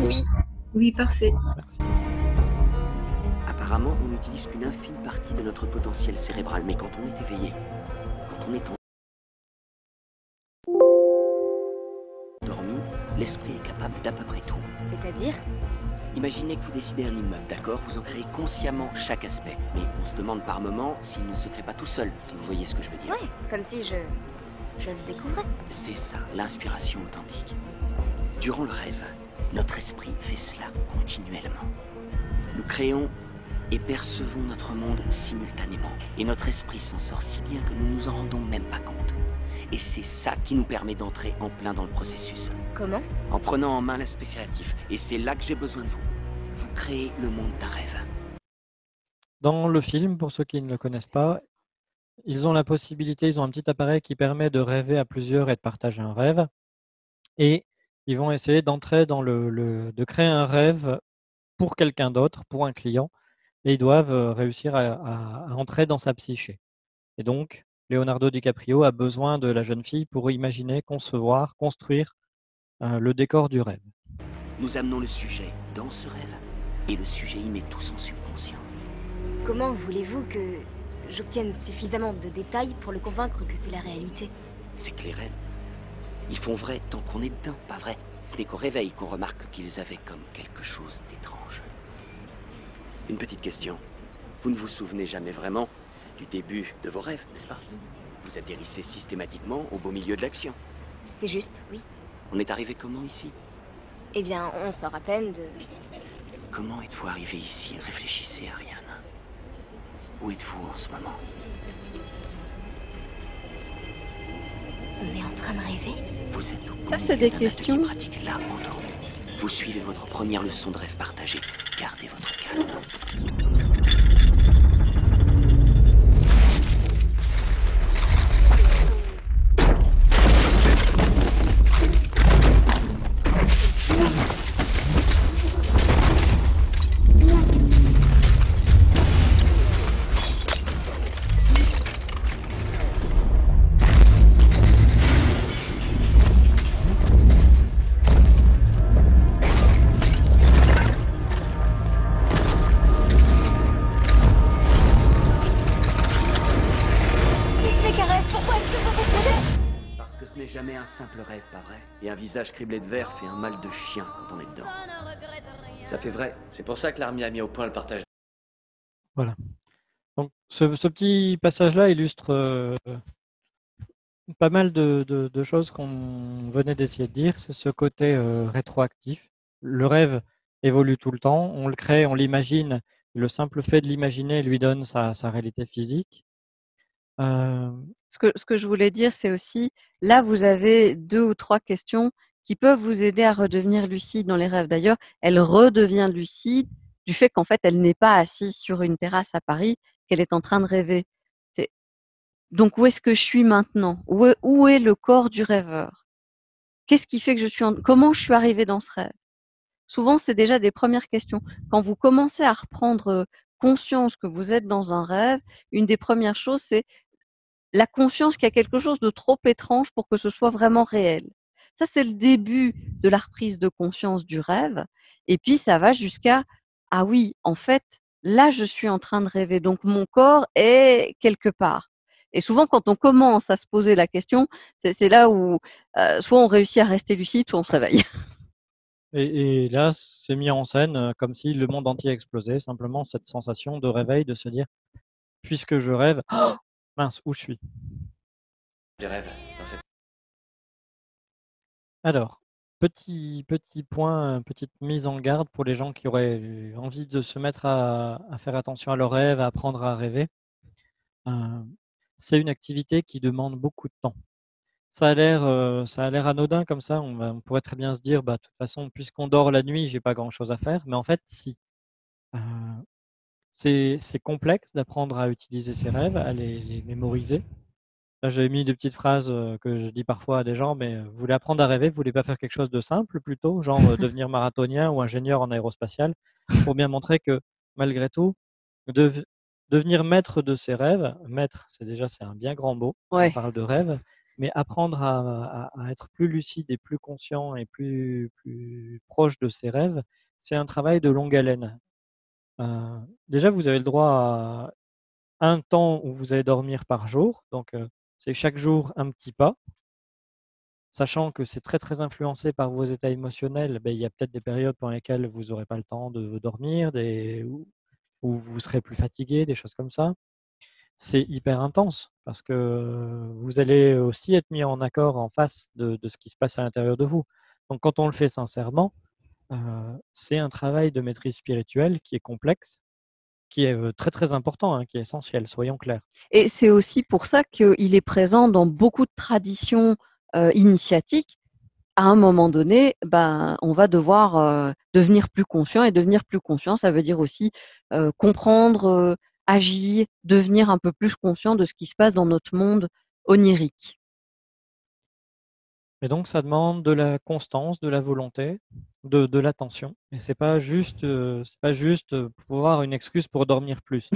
Oui. Oui, parfait. Merci. Apparemment, on n'utilise qu'une infime partie de notre potentiel cérébral, mais quand on est éveillé, quand on est endormi, l'esprit est capable d'à peu près tout. C'est-à-dire? Imaginez que vous décidez un immeuble, d'accord? Vous en créez consciemment chaque aspect. Mais on se demande par moment s'il ne se crée pas tout seul, si vous voyez ce que je veux dire. Ouais, comme si je le découvrais. C'est ça, l'inspiration authentique. Durant le rêve, notre esprit fait cela continuellement. Nous créons et percevons notre monde simultanément. Et notre esprit s'en sort si bien que nous nous en rendons même pas compte. Et c'est ça qui nous permet d'entrer en plein dans le processus. Comment? En prenant en main l'aspect créatif. Et c'est là que j'ai besoin de vous. Vous créez le monde d'un rêve. Dans le film, pour ceux qui ne le connaissent pas, ils ont la possibilité, ils ont un petit appareil qui permet de rêver à plusieurs et de partager un rêve. Et ils vont essayer d'entrer dans de créer un rêve pour quelqu'un d'autre, pour un client. Et ils doivent réussir à entrer dans sa psyché. Et donc, Leonardo DiCaprio a besoin de la jeune fille pour imaginer, concevoir, construire le décor du rêve. Nous amenons le sujet dans ce rêve, et le sujet y met tout son subconscient. Comment voulez-vous que j'obtienne suffisamment de détails pour le convaincre que c'est la réalité? C'est que les rêves, ils font vrai tant qu'on est dedans, pas vrai? Ce n'est qu'au réveil qu'on remarque qu'ils avaient comme quelque chose d'étrange. Une petite question. Vous ne vous souvenez jamais vraiment du début de vos rêves, n'est-ce pas? Vous atterrissez systématiquement au beau milieu de l'action. C'est juste, oui. On est arrivé comment ici? Eh bien, on sort à peine de... Comment êtes-vous arrivé ici? Réfléchissez, Ariane. Où êtes-vous en ce moment? On est en train de rêver? Vous êtes au Ça, c'est des d'un questions. atelier pratique là, endormi. Vous suivez votre première leçon de rêve partagé. Gardez votre calme. Jamais un simple rêve, pas vrai? Et un visage criblé de verre fait un mal de chien quand on est dedans. Ça fait vrai. C'est pour ça que l'armée a mis au point le partage. Voilà. Donc, ce petit passage-là illustre pas mal de choses qu'on venait d'essayer de dire. C'est ce côté rétroactif. Le rêve évolue tout le temps. On le crée, on l'imagine. Le simple fait de l'imaginer lui donne sa réalité physique. Ce que je voulais dire, c'est aussi, là, vous avez 2 ou 3 questions qui peuvent vous aider à redevenir lucide dans les rêves. D'ailleurs, elle redevient lucide du fait qu'en fait, elle n'est pas assise sur une terrasse à Paris, qu'elle est en train de rêver. Donc, où est-ce que je suis maintenant? Où est le corps du rêveur? Qu'est-ce qui fait que comment je suis arrivée dans ce rêve? Souvent, c'est déjà des premières questions. Quand vous commencez à reprendre conscience que vous êtes dans un rêve, une des premières choses, c'est la conscience qu'il y a quelque chose de trop étrange pour que ce soit vraiment réel. Ça, c'est le début de la reprise de conscience du rêve. Et puis, ça va jusqu'à, ah oui, en fait, là, je suis en train de rêver. Donc, mon corps est quelque part. Et souvent, quand on commence à se poser la question, c'est là où soit on réussit à rester lucide, soit on se réveille. Et là, c'est mis en scène comme si le monde entier explosait. Simplement, cette sensation de réveil, de se dire, puisque je rêve, oh, mince, où je suis? Des rêves dans cette... Alors, petit point, petite mise en garde pour les gens qui auraient envie de se mettre à faire attention à leurs rêves, à apprendre à rêver. C'est une activité qui demande beaucoup de temps. Ça a l'air anodin comme ça. On pourrait très bien se dire, bah, de toute façon, puisqu'on dort la nuit, j'ai pas grand-chose à faire. Mais en fait, si. C'est complexe d'apprendre à utiliser ses rêves, à les mémoriser. Là, j'avais mis des petites phrases que je dis parfois à des gens, mais vous voulez apprendre à rêver, vous voulez pas faire quelque chose de simple plutôt, genre devenir marathonien ou ingénieur en aérospatial, pour bien montrer que malgré tout, devenir maître de ses rêves, maître, c'est un bien grand mot, on parle de rêve, mais apprendre à être plus lucide et plus conscient et plus proche de ses rêves, c'est un travail de longue haleine. Déjà, vous avez le droit à un temps où vous allez dormir par jour, donc c'est chaque jour un petit pas. Sachant que c'est très, très influencé par vos états émotionnels, il y a peut-être des périodes pendant lesquelles vous n'aurez pas le temps de dormir, où vous serez plus fatigué, des choses comme ça. C'est hyper intense parce que vous allez aussi être mis en accord en face de ce qui se passe à l'intérieur de vous. Donc quand on le fait sincèrement, c'est un travail de maîtrise spirituelle qui est complexe, qui est très, très important, qui est essentiel, soyons clairs. Et c'est aussi pour ça qu'il est présent dans beaucoup de traditions initiatiques. À un moment donné, on va devoir devenir plus conscient, et devenir plus conscient, ça veut dire aussi comprendre, agir, devenir un peu plus conscient de ce qui se passe dans notre monde onirique. Et donc ça demande de la constance, de la volonté, de l'attention. Et c'est pas juste pouvoir une excuse pour dormir plus.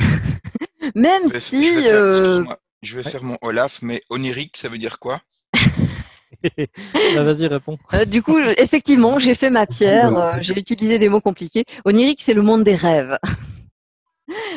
Même si... Excuse-moi, je vais faire mon Olaf, mais onirique, ça veut dire quoi? Vas-y, réponds. Du coup, effectivement, j'ai fait ma pierre, j'ai utilisé des mots compliqués. Onirique, c'est le monde des rêves.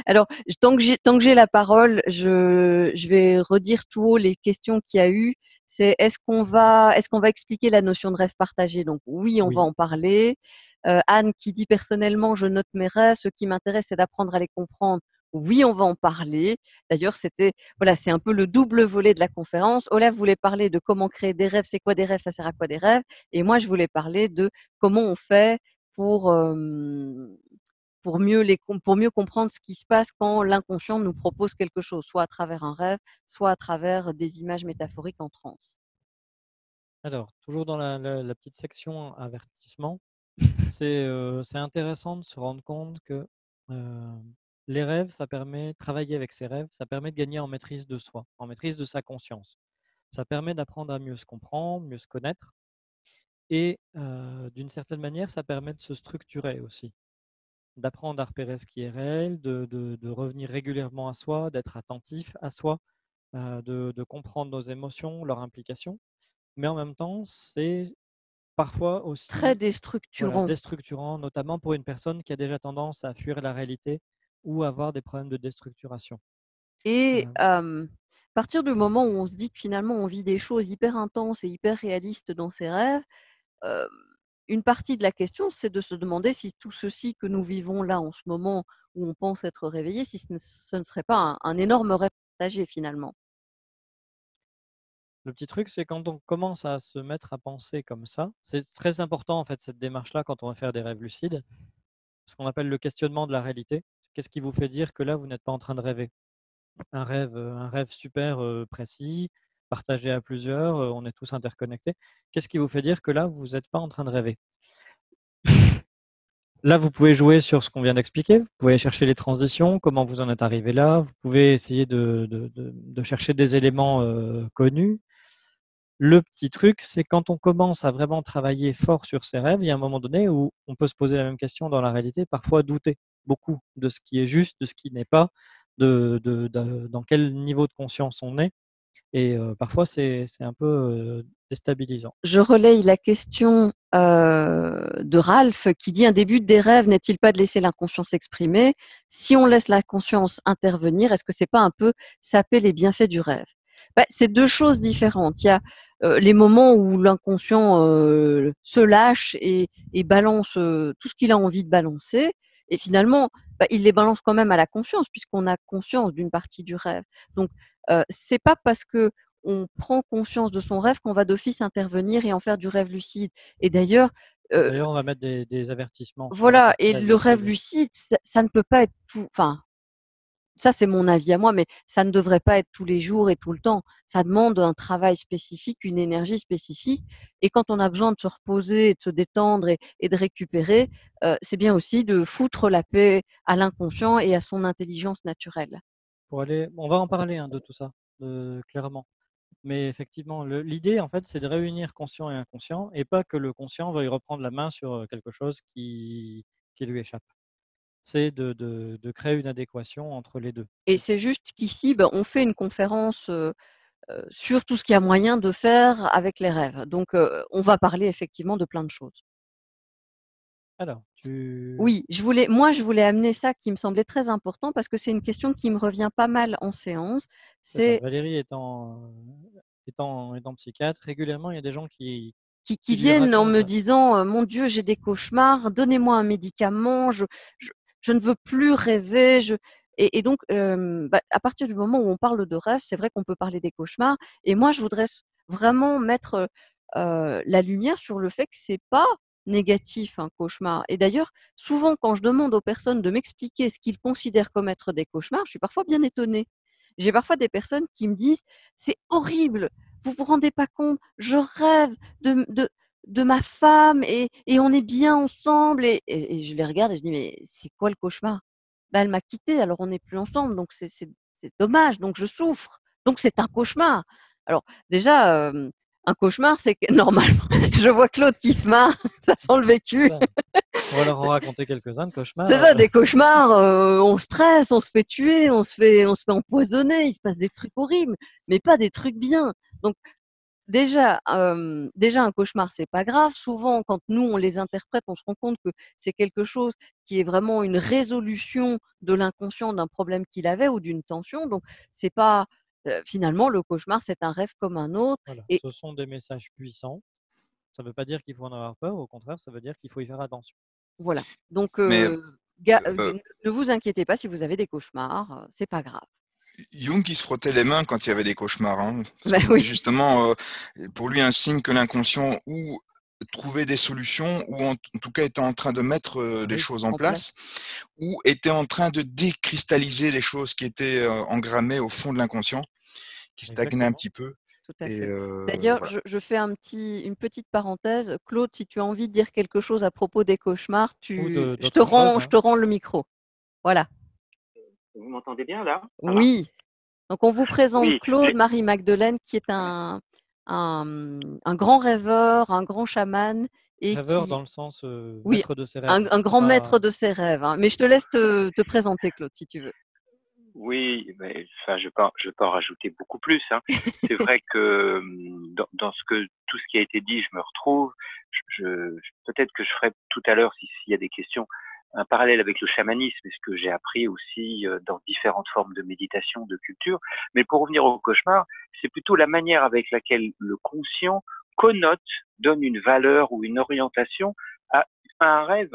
Alors, tant que j'ai la parole, je vais redire tout haut les questions qu'il y a eu. C'est est-ce qu'on va expliquer la notion de rêve partagé? Donc oui, on va en parler. Anne qui dit personnellement, je note mes rêves. Ce qui m'intéresse, c'est d'apprendre à les comprendre. Oui, on va en parler. D'ailleurs, c'est un peu le double volet de la conférence. Olaf voulait parler de comment créer des rêves, c'est quoi des rêves, ça sert à quoi des rêves. Et moi, je voulais parler de comment on fait pour mieux comprendre ce qui se passe quand l'inconscient nous propose quelque chose, soit à travers un rêve, soit à travers des images métaphoriques en transe. Alors, toujours dans la petite section avertissement, C'est intéressant de se rendre compte que les rêves, travailler avec ses rêves, ça permet de gagner en maîtrise de soi, en maîtrise de sa conscience. Ça permet d'apprendre à mieux se comprendre, mieux se connaître. Et d'une certaine manière, ça permet de se structurer aussi, d'apprendre à repérer ce qui est réel, de revenir régulièrement à soi, d'être attentif à soi, de comprendre nos émotions, leurs implications. Mais en même temps, c'est parfois Très aussi voilà, déstructurant. déstructurant, notamment pour une personne qui a déjà tendance à fuir la réalité ou à avoir des problèmes de déstructuration. Et Euh, à partir du moment où on se dit que finalement on vit des choses hyper intenses et hyper réalistes dans ses rêves, une partie de la question, c'est de se demander si tout ceci que nous vivons là en ce moment où on pense être réveillé, si ce ne serait pas un énorme rêve partagé finalement. Le petit truc, c'est quand on commence à se mettre à penser comme ça, c'est très important en fait cette démarche-là quand on va faire des rêves lucides, ce qu'on appelle le questionnement de la réalité. Qu'est-ce qui vous fait dire que là, vous n'êtes pas en train de rêver? Un rêve super précis, partagé à plusieurs, on est tous interconnectés. Qu'est-ce qui vous fait dire que là, vous n'êtes pas en train de rêver? Là, vous pouvez jouer sur ce qu'on vient d'expliquer. Vous pouvez chercher les transitions, comment vous en êtes arrivé là. Vous pouvez essayer de chercher des éléments connus. Le petit truc, c'est quand on commence à vraiment travailler fort sur ses rêves, il y a un moment donné où on peut se poser la même question dans la réalité, parfois douter beaucoup de ce qui est juste, de ce qui n'est pas, dans quel niveau de conscience on est. Et parfois, c'est un peu déstabilisant. Je relaye la question de Ralph qui dit: un des buts des rêves n'est-il pas de laisser l'inconscient s'exprimer? Si on laisse la conscience intervenir, est-ce que c'est pas un peu saper les bienfaits du rêve? C'est deux choses différentes. Il y a les moments où l'inconscient se lâche et balance tout ce qu'il a envie de balancer, et finalement, il les balance quand même à la conscience puisqu'on a conscience d'une partie du rêve. Donc, c'est pas parce que on prend conscience de son rêve qu'on va d'office intervenir et en faire du rêve lucide. Et d'ailleurs, D'ailleurs, on va mettre des avertissements sur la voilà, partie et rêve le rêve lucide. lucide, ça ne peut pas être tout. Enfin, ça c'est mon avis à moi, mais ça ne devrait pas être tous les jours et tout le temps. Ça demande un travail spécifique, une énergie spécifique. Et quand on a besoin de se reposer, de se détendre et de récupérer, c'est bien aussi de foutre la paix à l'inconscient et à son intelligence naturelle. On va en parler de tout ça, clairement. Mais effectivement, l'idée, en fait, c'est de réunir conscient et inconscient, et pas que le conscient veuille reprendre la main sur quelque chose qui lui échappe. C'est de créer une adéquation entre les deux. Et c'est juste qu'ici, on fait une conférence sur tout ce qu'il y a moyen de faire avec les rêves. Donc, on va parler effectivement de plein de choses. Alors, Oui, je voulais amener ça qui me semblait très important parce que c'est une question qui me revient pas mal en séance. C'est ça. C'est Valérie étant psychiatre, régulièrement, il y a des gens qui qui lui viennent en me racontent. disant mon Dieu, j'ai des cauchemars, donnez-moi un médicament, je ne veux plus rêver. Et donc, à partir du moment où on parle de rêve, c'est vrai qu'on peut parler des cauchemars. Et moi, je voudrais vraiment mettre la lumière sur le fait que c'est pas négatif un cauchemar. Et d'ailleurs, souvent, quand je demande aux personnes de m'expliquer ce qu'ils considèrent comme être des cauchemars, je suis parfois bien étonnée. J'ai parfois des personnes qui me disent c'est horrible, vous vous rendez pas compte, je rêve de ma femme et on est bien ensemble. Et je les regarde et je dis mais c'est quoi le cauchemar? Elle m'a quitté, alors on n'est plus ensemble, donc c'est dommage, donc je souffre, donc c'est un cauchemar. Alors déjà, un cauchemar, c'est que normalement, je vois Claude qui se marre, ça sent le vécu. On va leur en raconter quelques-uns de cauchemars. C'est ça, des cauchemars, on stresse, on se fait tuer, on se fait empoisonner, il se passe des trucs horribles, mais pas des trucs bien. Donc déjà un cauchemar, c'est pas grave. Souvent, quand nous, on les interprète, on se rend compte que c'est quelque chose qui est vraiment une résolution de l'inconscient d'un problème qu'il avait ou d'une tension. Donc c'est pas finalement, le cauchemar, c'est un rêve comme un autre. Voilà. Et Ce sont des messages puissants. Ça ne veut pas dire qu'il faut en avoir peur. Au contraire, ça veut dire qu'il faut y faire attention. voilà. Donc, Mais ne vous inquiétez pas si vous avez des cauchemars, c'est pas grave. Jung, il se frottait les mains quand il y avait des cauchemars. Ben C'était oui. justement pour lui un signe que l'inconscient ou trouvait des solutions, ou en tout cas était en train de mettre les choses en place, ou était en train de décristalliser les choses qui étaient engrammées au fond de l'inconscient, qui stagnaient un petit peu. tout à Et fait. D'ailleurs, voilà. je fais une petite parenthèse. Claude, si tu as envie de dire quelque chose à propos des cauchemars, Ou je d'autres choses, je te rends le micro. Voilà. Vous m'entendez bien là? Ça va? Oui. Donc, on vous présente Oui, Claude Marie-Magdeleine, qui est un grand rêveur, un grand chaman et Rêveur qui, dans le sens oui, maître de ses rêves. un grand maître Pas... de ses rêves, hein. Mais je te laisse te présenter, Claude, si tu veux. oui, mais enfin, je peux en rajouter beaucoup plus, hein. C'est vrai que dans tout ce qui a été dit, je me retrouve. Peut-être que je ferai tout à l'heure, s'il y a des questions, un parallèle avec le chamanisme et ce que j'ai appris aussi dans différentes formes de méditation, de culture. Mais pour revenir au cauchemar, c'est plutôt la manière avec laquelle le conscient connote, donne une valeur ou une orientation à un rêve.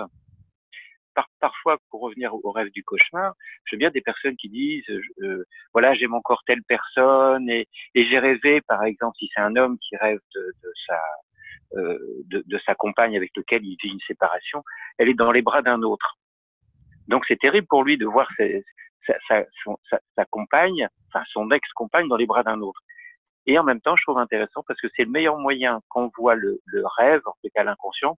Parfois, pour revenir au rêve du cauchemar, j'ai bien des personnes qui disent, voilà, j'aime encore telle personne et j'ai rêvé, par exemple, si c'est un homme qui rêve de sa compagne avec laquelle il vit une séparation, elle est dans les bras d'un autre. Donc c'est terrible pour lui de voir sa compagne, enfin son ex-compagne dans les bras d'un autre. Et en même temps, je trouve intéressant parce que c'est le meilleur moyen qu'on voit le rêve, en tout cas l'inconscient,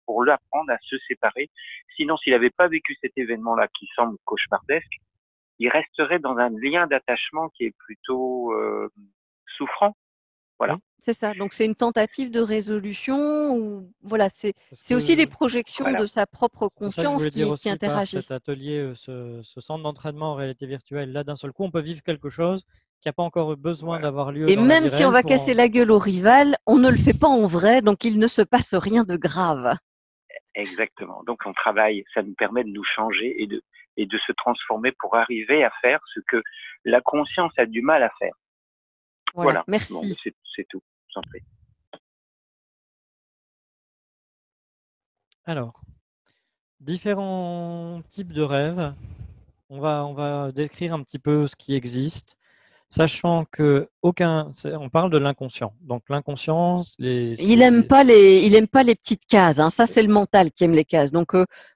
pour l'apprendre à se séparer. Sinon, s'il n'avait pas vécu cet événement-là qui semble cauchemardesque, il resterait dans un lien d'attachement qui est plutôt souffrant. Voilà. Oui, c'est ça. Donc, c'est une tentative de résolution ou voilà, c'est aussi les projections Voilà. de sa propre C'est ça que je conscience voulais dire qui aussi par interagissent. cet atelier, ce centre d'entraînement en réalité virtuelle. Là, d'un seul coup, on peut vivre quelque chose qui n'a pas encore eu besoin Voilà. d'avoir lieu Et dans la vie même si on réelle va casser la gueule au rival, on ne le fait pas en vrai, donc il ne se passe rien de grave. Exactement. Donc on travaille, ça nous permet de nous changer et de se transformer pour arriver à faire ce que la conscience a du mal à faire. Voilà. Bon, Merci. c'est tout. J'en prie. Alors, différents types de rêves. On va décrire un petit peu ce qui existe, sachant que on parle de l'inconscient. Donc l'inconscient, Il aime pas les petites cases, hein. Ça, c'est le mental qui aime les cases. Donc,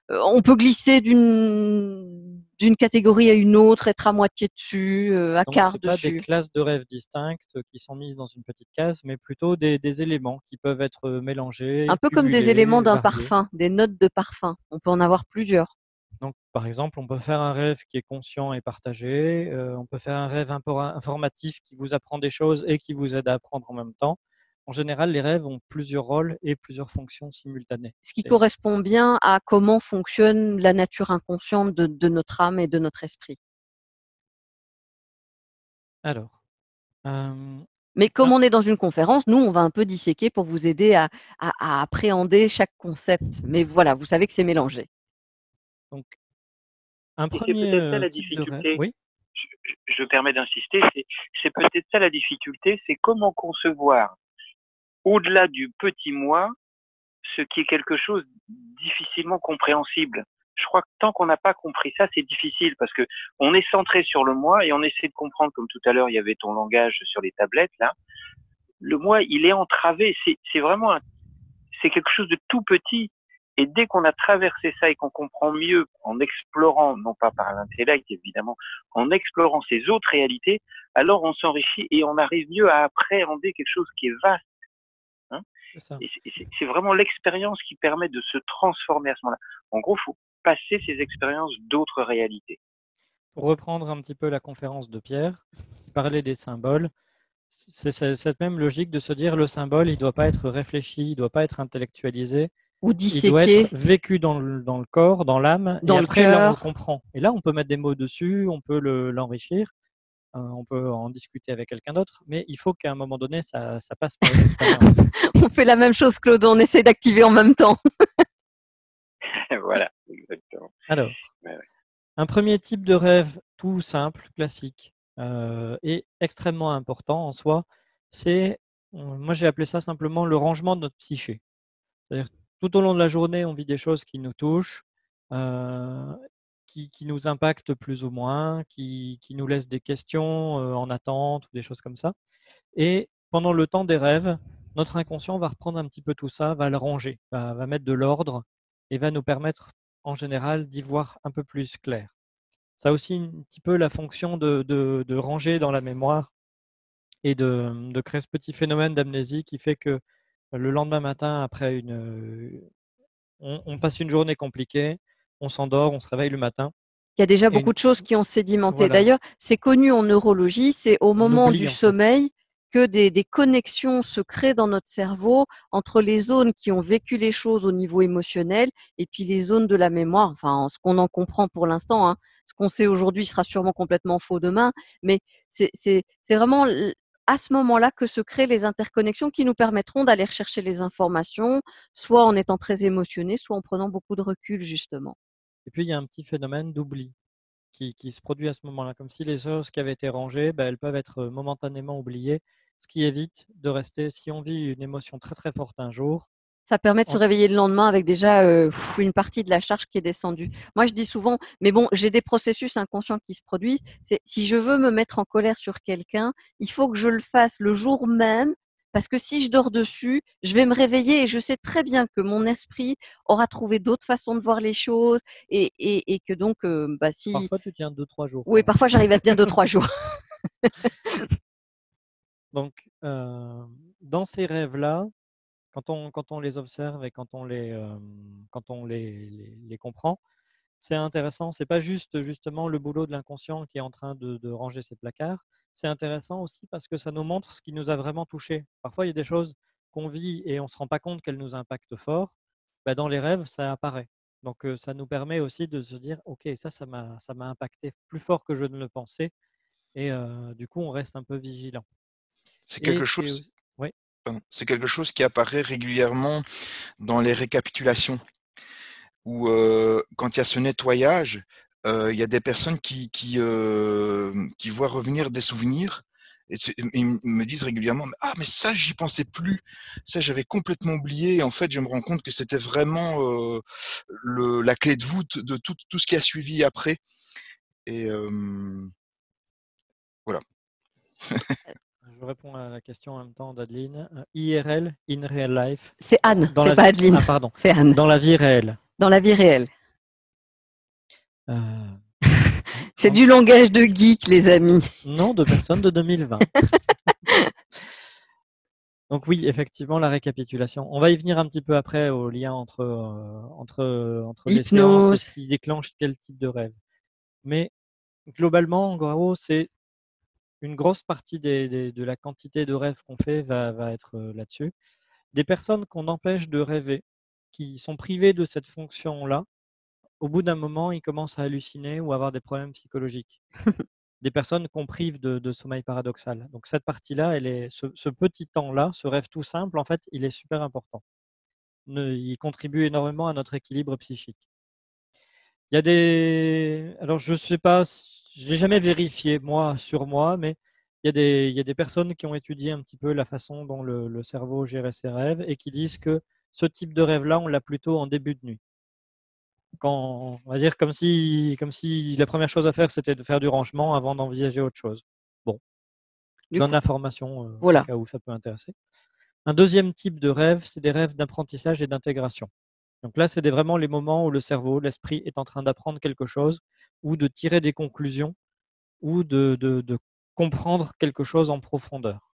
on peut glisser d'une catégorie à une autre, être à moitié dessus, à donc quart c'est pas des dessus. classes de rêves distinctes qui sont mises dans une petite case, mais plutôt des éléments qui peuvent être mélangés, Un peu comme des cumulés, éléments d'un variés. parfum, des notes de parfum. On peut en avoir plusieurs. Donc, par exemple, on peut faire un rêve qui est conscient et partagé. On peut faire un rêve informatif qui vous apprend des choses et qui vous aide à apprendre en même temps. En général, les rêves ont plusieurs rôles et plusieurs fonctions simultanées. Ce qui correspond bien à comment fonctionne la nature inconsciente de notre âme et de notre esprit. Alors, mais comme on est dans une conférence, nous, on va un peu disséquer pour vous aider à appréhender chaque concept. Mais voilà, vous savez que c'est mélangé. Donc, un premier c'est peut-être ça la difficulté. Oui. Je me permets d'insister, c'est peut-être ça la difficulté, c'est comment concevoir au-delà du petit moi ce qui est quelque chose difficilement compréhensible. Je crois que tant qu'on n'a pas compris ça, c'est difficile parce que on est centré sur le moi et on essaie de comprendre, comme tout à l'heure, il y avait ton langage sur les tablettes, là. Le moi, il est entravé. C'est vraiment c'est quelque chose de tout petit. Et dès qu'on a traversé ça et qu'on comprend mieux en explorant, non pas par l'intellect évidemment, en explorant ces autres réalités, alors on s'enrichit et on arrive mieux à appréhender quelque chose qui est vaste. Hein, c'est vraiment l'expérience qui permet de se transformer à ce moment-là. En gros, il faut passer ces expériences d'autres réalités. Pour reprendre un petit peu la conférence de Pierre, qui parlait des symboles, c'est cette même logique de se dire le symbole, il ne doit pas être réfléchi, il ne doit pas être intellectualisé. Ou disséqué. Il doit être vécu dans le corps, dans l'âme, et après là on le comprend. Et là on peut mettre des mots dessus, on peut l'enrichir, on peut en discuter avec quelqu'un d'autre, mais il faut qu'à un moment donné ça passe par une expérience. On fait la même chose, Claude, on essaie d'activer en même temps. Voilà, exactement. Alors, un premier type de rêve tout simple, classique, et extrêmement important en soi, c'est, moi j'ai appelé ça simplement le rangement de notre psyché. C'est-à-dire tout au long de la journée, on vit des choses qui nous touchent, qui nous impactent plus ou moins, qui nous laissent des questions en attente, ou des choses comme ça. Et pendant le temps des rêves, notre inconscient va reprendre un petit peu tout ça, va le ranger, va mettre de l'ordre et va nous permettre en général d'y voir un peu plus clair. Ça a aussi un petit peu la fonction de ranger dans la mémoire et de créer ce petit phénomène d'amnésie qui fait que le lendemain matin, après on passe une journée compliquée, on s'endort, on se réveille le matin Il y a déjà et beaucoup de choses qui ont sédimenté. voilà, D'ailleurs, c'est connu en neurologie, c'est au on moment oublie du en fait. sommeil que des connexions se créent dans notre cerveau entre les zones qui ont vécu les choses au niveau émotionnel et puis les zones de la mémoire. Enfin, ce qu'on en comprend pour l'instant, hein. Ce qu'on sait aujourd'hui sera sûrement complètement faux demain, mais c'est vraiment à ce moment-là que se créent les interconnexions qui nous permettront d'aller rechercher les informations, soit en étant très émotionné, soit en prenant beaucoup de recul, justement. Et puis il y a un petit phénomène d'oubli qui se produit à ce moment-là, comme si les choses qui avaient été rangées, elles peuvent être momentanément oubliées, ce qui évite de rester, si on vit une émotion très très forte un jour, Ça permet de se on- réveiller le lendemain avec déjà une partie de la charge qui est descendue. Moi, je dis souvent, mais bon, j'ai des processus inconscients qui se produisent. C'est si je veux me mettre en colère sur quelqu'un, il faut que je le fasse le jour même, parce que si je dors dessus, je vais me réveiller et je sais très bien que mon esprit aura trouvé d'autres façons de voir les choses et que donc, si, parfois tu tiens 2-3 jours quand oui, même. parfois j'arrive à tenir 2, 3 jours. Donc, dans ces rêves-là, quand on les observe et quand on les comprend, c'est intéressant. C'est pas juste justement le boulot de l'inconscient qui est en train de ranger ses placards. C'est intéressant aussi parce que ça nous montre ce qui nous a vraiment touché. Parfois, il y a des choses qu'on vit et on ne se rend pas compte qu'elles nous impactent fort. Dans les rêves, ça apparaît. Donc, ça nous permet aussi de se dire, OK, ça m'a impacté plus fort que je ne le pensais. Et du coup, on reste un peu vigilant. C'est Et quelque c'est chose, oui, c'est quelque chose qui apparaît régulièrement dans les récapitulations, où quand il y a ce nettoyage, il y a des personnes qui voient revenir des souvenirs et ils me disent régulièrement ah mais ça j'y pensais plus, ça j'avais complètement oublié. Et en fait je me rends compte que c'était vraiment la clé de voûte de tout ce qui a suivi après. Et voilà. je réponds à la question en même temps d'Adeline. IRL, in real life, C'est Anne, dans c'est la pas vie, Adeline, pardon, c'est Anne, dans la vie réelle. dans la vie réelle. Euh, C'est du langage de geek, les amis. Non, de personnes de 2020. Donc oui, effectivement, la récapitulation. On va y venir un petit peu après au lien entre les séances et L'hypnose. ce qui déclenche quel type de rêve. Mais globalement, en gros, c'est une grosse partie de la quantité de rêves qu'on fait va être là-dessus. Des personnes qu'on empêche de rêver, qui sont privées de cette fonction-là, au bout d'un moment, ils commencent à halluciner ou à avoir des problèmes psychologiques. Des personnes qu'on prive de sommeil paradoxal. Donc cette partie-là, ce petit temps-là, ce rêve tout simple, en fait, il est super important. Il contribue énormément à notre équilibre psychique. Il y a alors je sais pas, je l'ai jamais vérifié moi sur moi, mais il y a des personnes qui ont étudié un petit peu la façon dont le cerveau gérait ses rêves et qui disent que ce type de rêve-là, on l'a plutôt en début de nuit. On va dire comme si la première chose à faire, c'était de faire du rangement avant d'envisager autre chose. Bon, je Du donne coup, l'information au voilà. cas où ça peut intéresser. Un deuxième type de rêve, c'est des rêves d'apprentissage et d'intégration. Donc là, c'est vraiment les moments où le cerveau, l'esprit est en train d'apprendre quelque chose ou de tirer des conclusions ou de comprendre quelque chose en profondeur.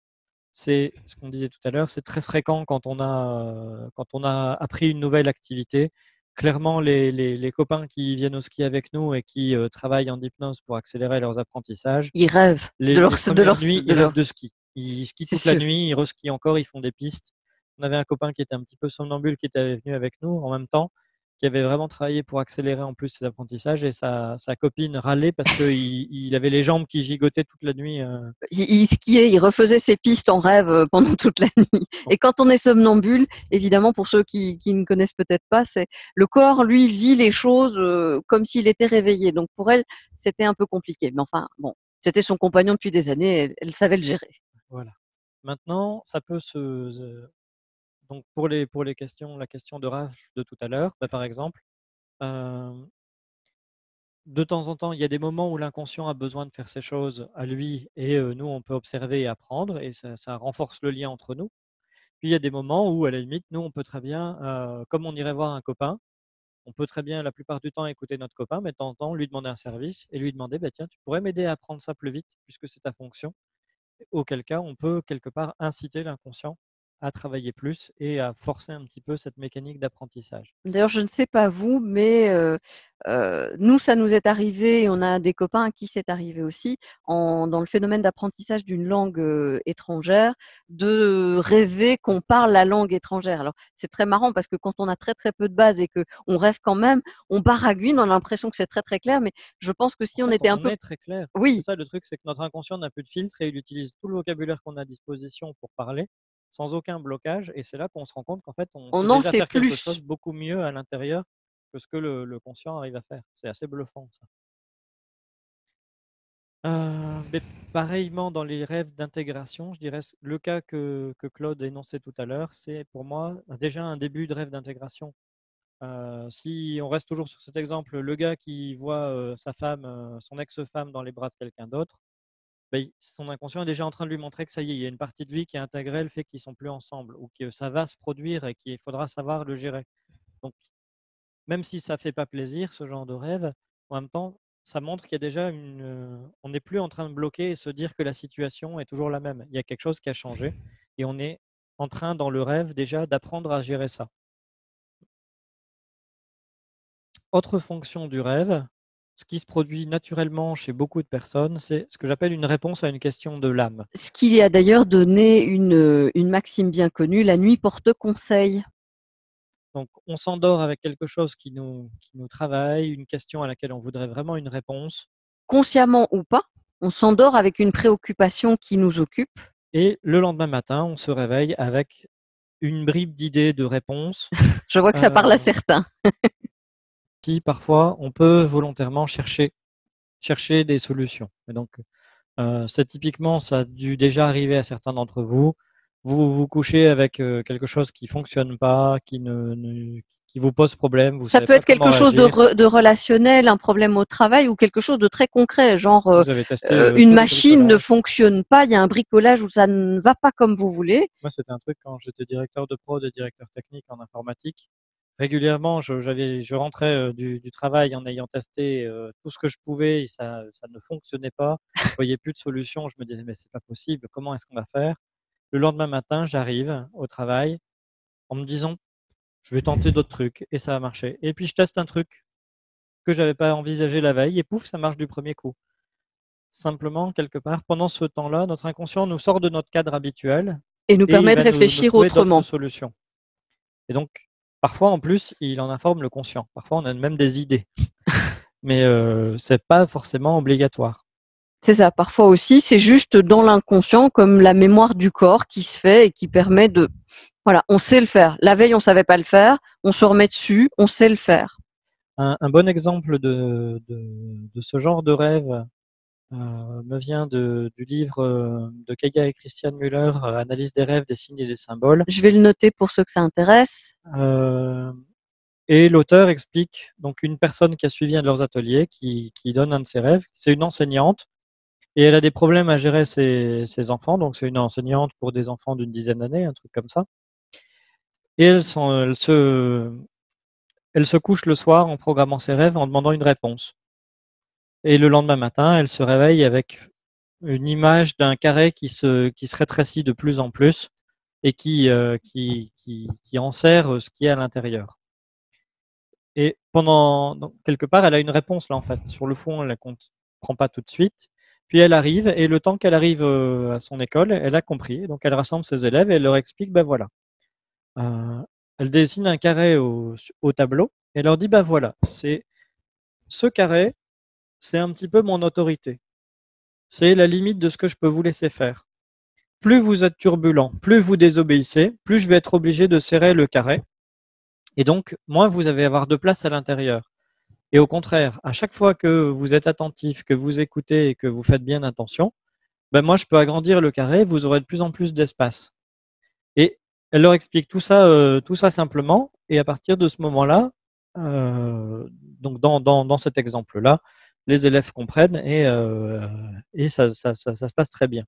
C'est ce qu'on disait tout à l'heure, c'est très fréquent quand on a appris une nouvelle activité. Clairement, les copains qui viennent au ski avec nous et qui travaillent en hypnose pour accélérer leurs apprentissages, Ils rêvent les premières nuits, ils rêvent de ski. Ils skient C'est toute la sûr. nuit, ils reskient encore, ils font des pistes. On avait un copain qui était un petit peu somnambule qui était venu avec nous en même temps, qui avait vraiment travaillé pour accélérer en plus ses apprentissages et sa copine râlait parce qu'il avait les jambes qui gigotaient toute la nuit. Il skiait, il refaisait ses pistes en rêve pendant toute la nuit. Et quand on est somnambule, évidemment, pour ceux qui ne connaissent peut-être pas, c'est le corps, lui, vit les choses comme s'il était réveillé. Donc pour elle, c'était un peu compliqué. Mais enfin, bon, c'était son compagnon depuis des années, elle savait le gérer. Voilà. Maintenant, ça peut donc pour les questions, la question de rage de tout à l'heure, par exemple, de temps en temps, il y a des moments où l'inconscient a besoin de faire ces choses à lui et nous, on peut observer et apprendre et ça renforce le lien entre nous. Puis il y a des moments où, à la limite, nous, on peut très bien, comme on irait voir un copain, on peut très bien, la plupart du temps, écouter notre copain, mais de temps en temps, lui demander un service et lui demander, tiens, tu pourrais m'aider à apprendre ça plus vite puisque c'est ta fonction. auquel cas on peut quelque part inciter l'inconscient à travailler plus et à forcer un petit peu cette mécanique d'apprentissage. D'ailleurs, je ne sais pas vous, mais nous, ça nous est arrivé, et on a des copains à qui c'est arrivé aussi, dans le phénomène d'apprentissage d'une langue étrangère, de rêver qu'on parle la langue étrangère. Alors, c'est très marrant parce que quand on a très très peu de base et qu'on rêve quand même, on baragouine, on a l'impression que c'est très très clair, mais je pense que si En on fait, était un on peu… est très clair. C'est Oui, ça le truc, c'est que notre inconscient n'a plus de filtre et il utilise tout le vocabulaire qu'on a à disposition pour parler sans aucun blocage. Et c'est là qu'on se rend compte qu'en fait, on on sait en déjà sait faire quelque plus. chose beaucoup mieux à l'intérieur que ce que le conscient arrive à faire. C'est assez bluffant, ça. Mais pareillement, dans les rêves d'intégration, je dirais le cas que Claude énonçait tout à l'heure, c'est pour moi déjà un début de rêve d'intégration. Si on reste toujours sur cet exemple, le gars qui voit sa femme, son ex-femme dans les bras de quelqu'un d'autre, ben, son inconscient est déjà en train de lui montrer que ça y est, il y a une partie de lui qui a intégré le fait qu'ils sont plus ensemble ou que ça va se produire et qu'il faudra savoir le gérer. Donc, même si ça fait pas plaisir, ce genre de rêve, en même temps, ça montre qu'il y a déjà on n'est plus en train de bloquer et se dire que la situation est toujours la même. Il y a quelque chose qui a changé et on est en train, dans le rêve, déjà d'apprendre à gérer ça. Autre fonction du rêve, ce qui se produit naturellement chez beaucoup de personnes, c'est ce que j'appelle une réponse à une question de l'âme. Ce qui a d'ailleurs donné une maxime bien connue, la nuit porte conseil. Donc, on s'endort avec quelque chose qui nous travaille, une question à laquelle on voudrait vraiment une réponse. Consciemment ou pas, on s'endort avec une préoccupation qui nous occupe. Et le lendemain matin, on se réveille avec une bribe d'idées, de réponses. Je vois que ça parle à certains. Si parfois, on peut volontairement chercher des solutions. Et donc, ça typiquement, ça a dû déjà arriver à certains d'entre vous. Vous vous couchez avec quelque chose qui fonctionne pas, qui vous pose problème. Ça peut être quelque chose de relationnel, un problème au travail ou quelque chose de très concret, genre vous avez testé, une machine ne fonctionne pas, il y a un bricolage où ça ne va pas comme vous voulez. Moi, c'était un truc quand j'étais directeur de prod et directeur technique en informatique. Régulièrement, je rentrais du travail en ayant testé tout ce que je pouvais et ça ne fonctionnait pas. Je voyais plus de solution. Je me disais, mais c'est pas possible. Comment est-ce qu'on va faire? Le lendemain matin, j'arrive au travail en me disant, je vais tenter d'autres trucs et ça va marcher. Et puis, je teste un truc que j'avais pas envisagé la veille et pouf, ça marche du premier coup. Simplement, quelque part, pendant ce temps-là, notre inconscient nous sort de notre cadre habituel et nous permet de réfléchir autrement. Solutions. Et donc, parfois, en plus, il en informe le conscient. Parfois, on a même des idées. Mais c'est pas forcément obligatoire. C'est ça. Parfois aussi, c'est juste dans l'inconscient, comme la mémoire du corps qui se fait et qui permet de… Voilà, on sait le faire. La veille, on savait pas le faire. On se remet dessus, on sait le faire. Un bon exemple de ce genre de rêve me vient du livre de Kaya et Christian Müller, Analyse des rêves, des signes et des symboles. Je vais le noter pour ceux que ça intéresse. Et l'auteur explique donc une personne qui a suivi un de leurs ateliers, qui donne un de ses rêves. C'est une enseignante et elle a des problèmes à gérer ses enfants. Donc c'est une enseignante pour des enfants d'une dizaine d'années, un truc comme ça. Et elle se couche le soir en programmant ses rêves en demandant une réponse. Et le lendemain matin, elle se réveille avec une image d'un carré qui se rétrécit de plus en plus et qui enserre ce qui est à l'intérieur. Et donc, quelque part, elle a une réponse là en fait. Sur le fond, elle ne la comprend pas tout de suite. Puis elle arrive et le temps qu'elle arrive à son école, elle a compris. Donc elle rassemble ses élèves et elle leur explique, ben voilà. Elle dessine un carré au tableau et leur dit, ben voilà, c'est ce carré, c'est un petit peu mon autorité. C'est la limite de ce que je peux vous laisser faire. Plus vous êtes turbulent, plus vous désobéissez, plus je vais être obligé de serrer le carré. Et donc, moins vous allez avoir de place à l'intérieur. Et au contraire, à chaque fois que vous êtes attentif, que vous écoutez et que vous faites bien attention, ben moi, je peux agrandir le carré, vous aurez de plus en plus d'espace. Et elle leur explique tout ça simplement. Et à partir de ce moment-là, donc dans cet exemple-là, les élèves comprennent et ça se passe très bien.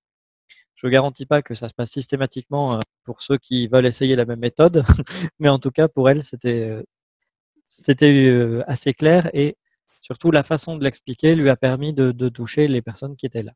Je ne garantis pas que ça se passe systématiquement pour ceux qui veulent essayer la même méthode, mais en tout cas pour elle, c'était assez clair et surtout la façon de l'expliquer lui a permis de toucher les personnes qui étaient là.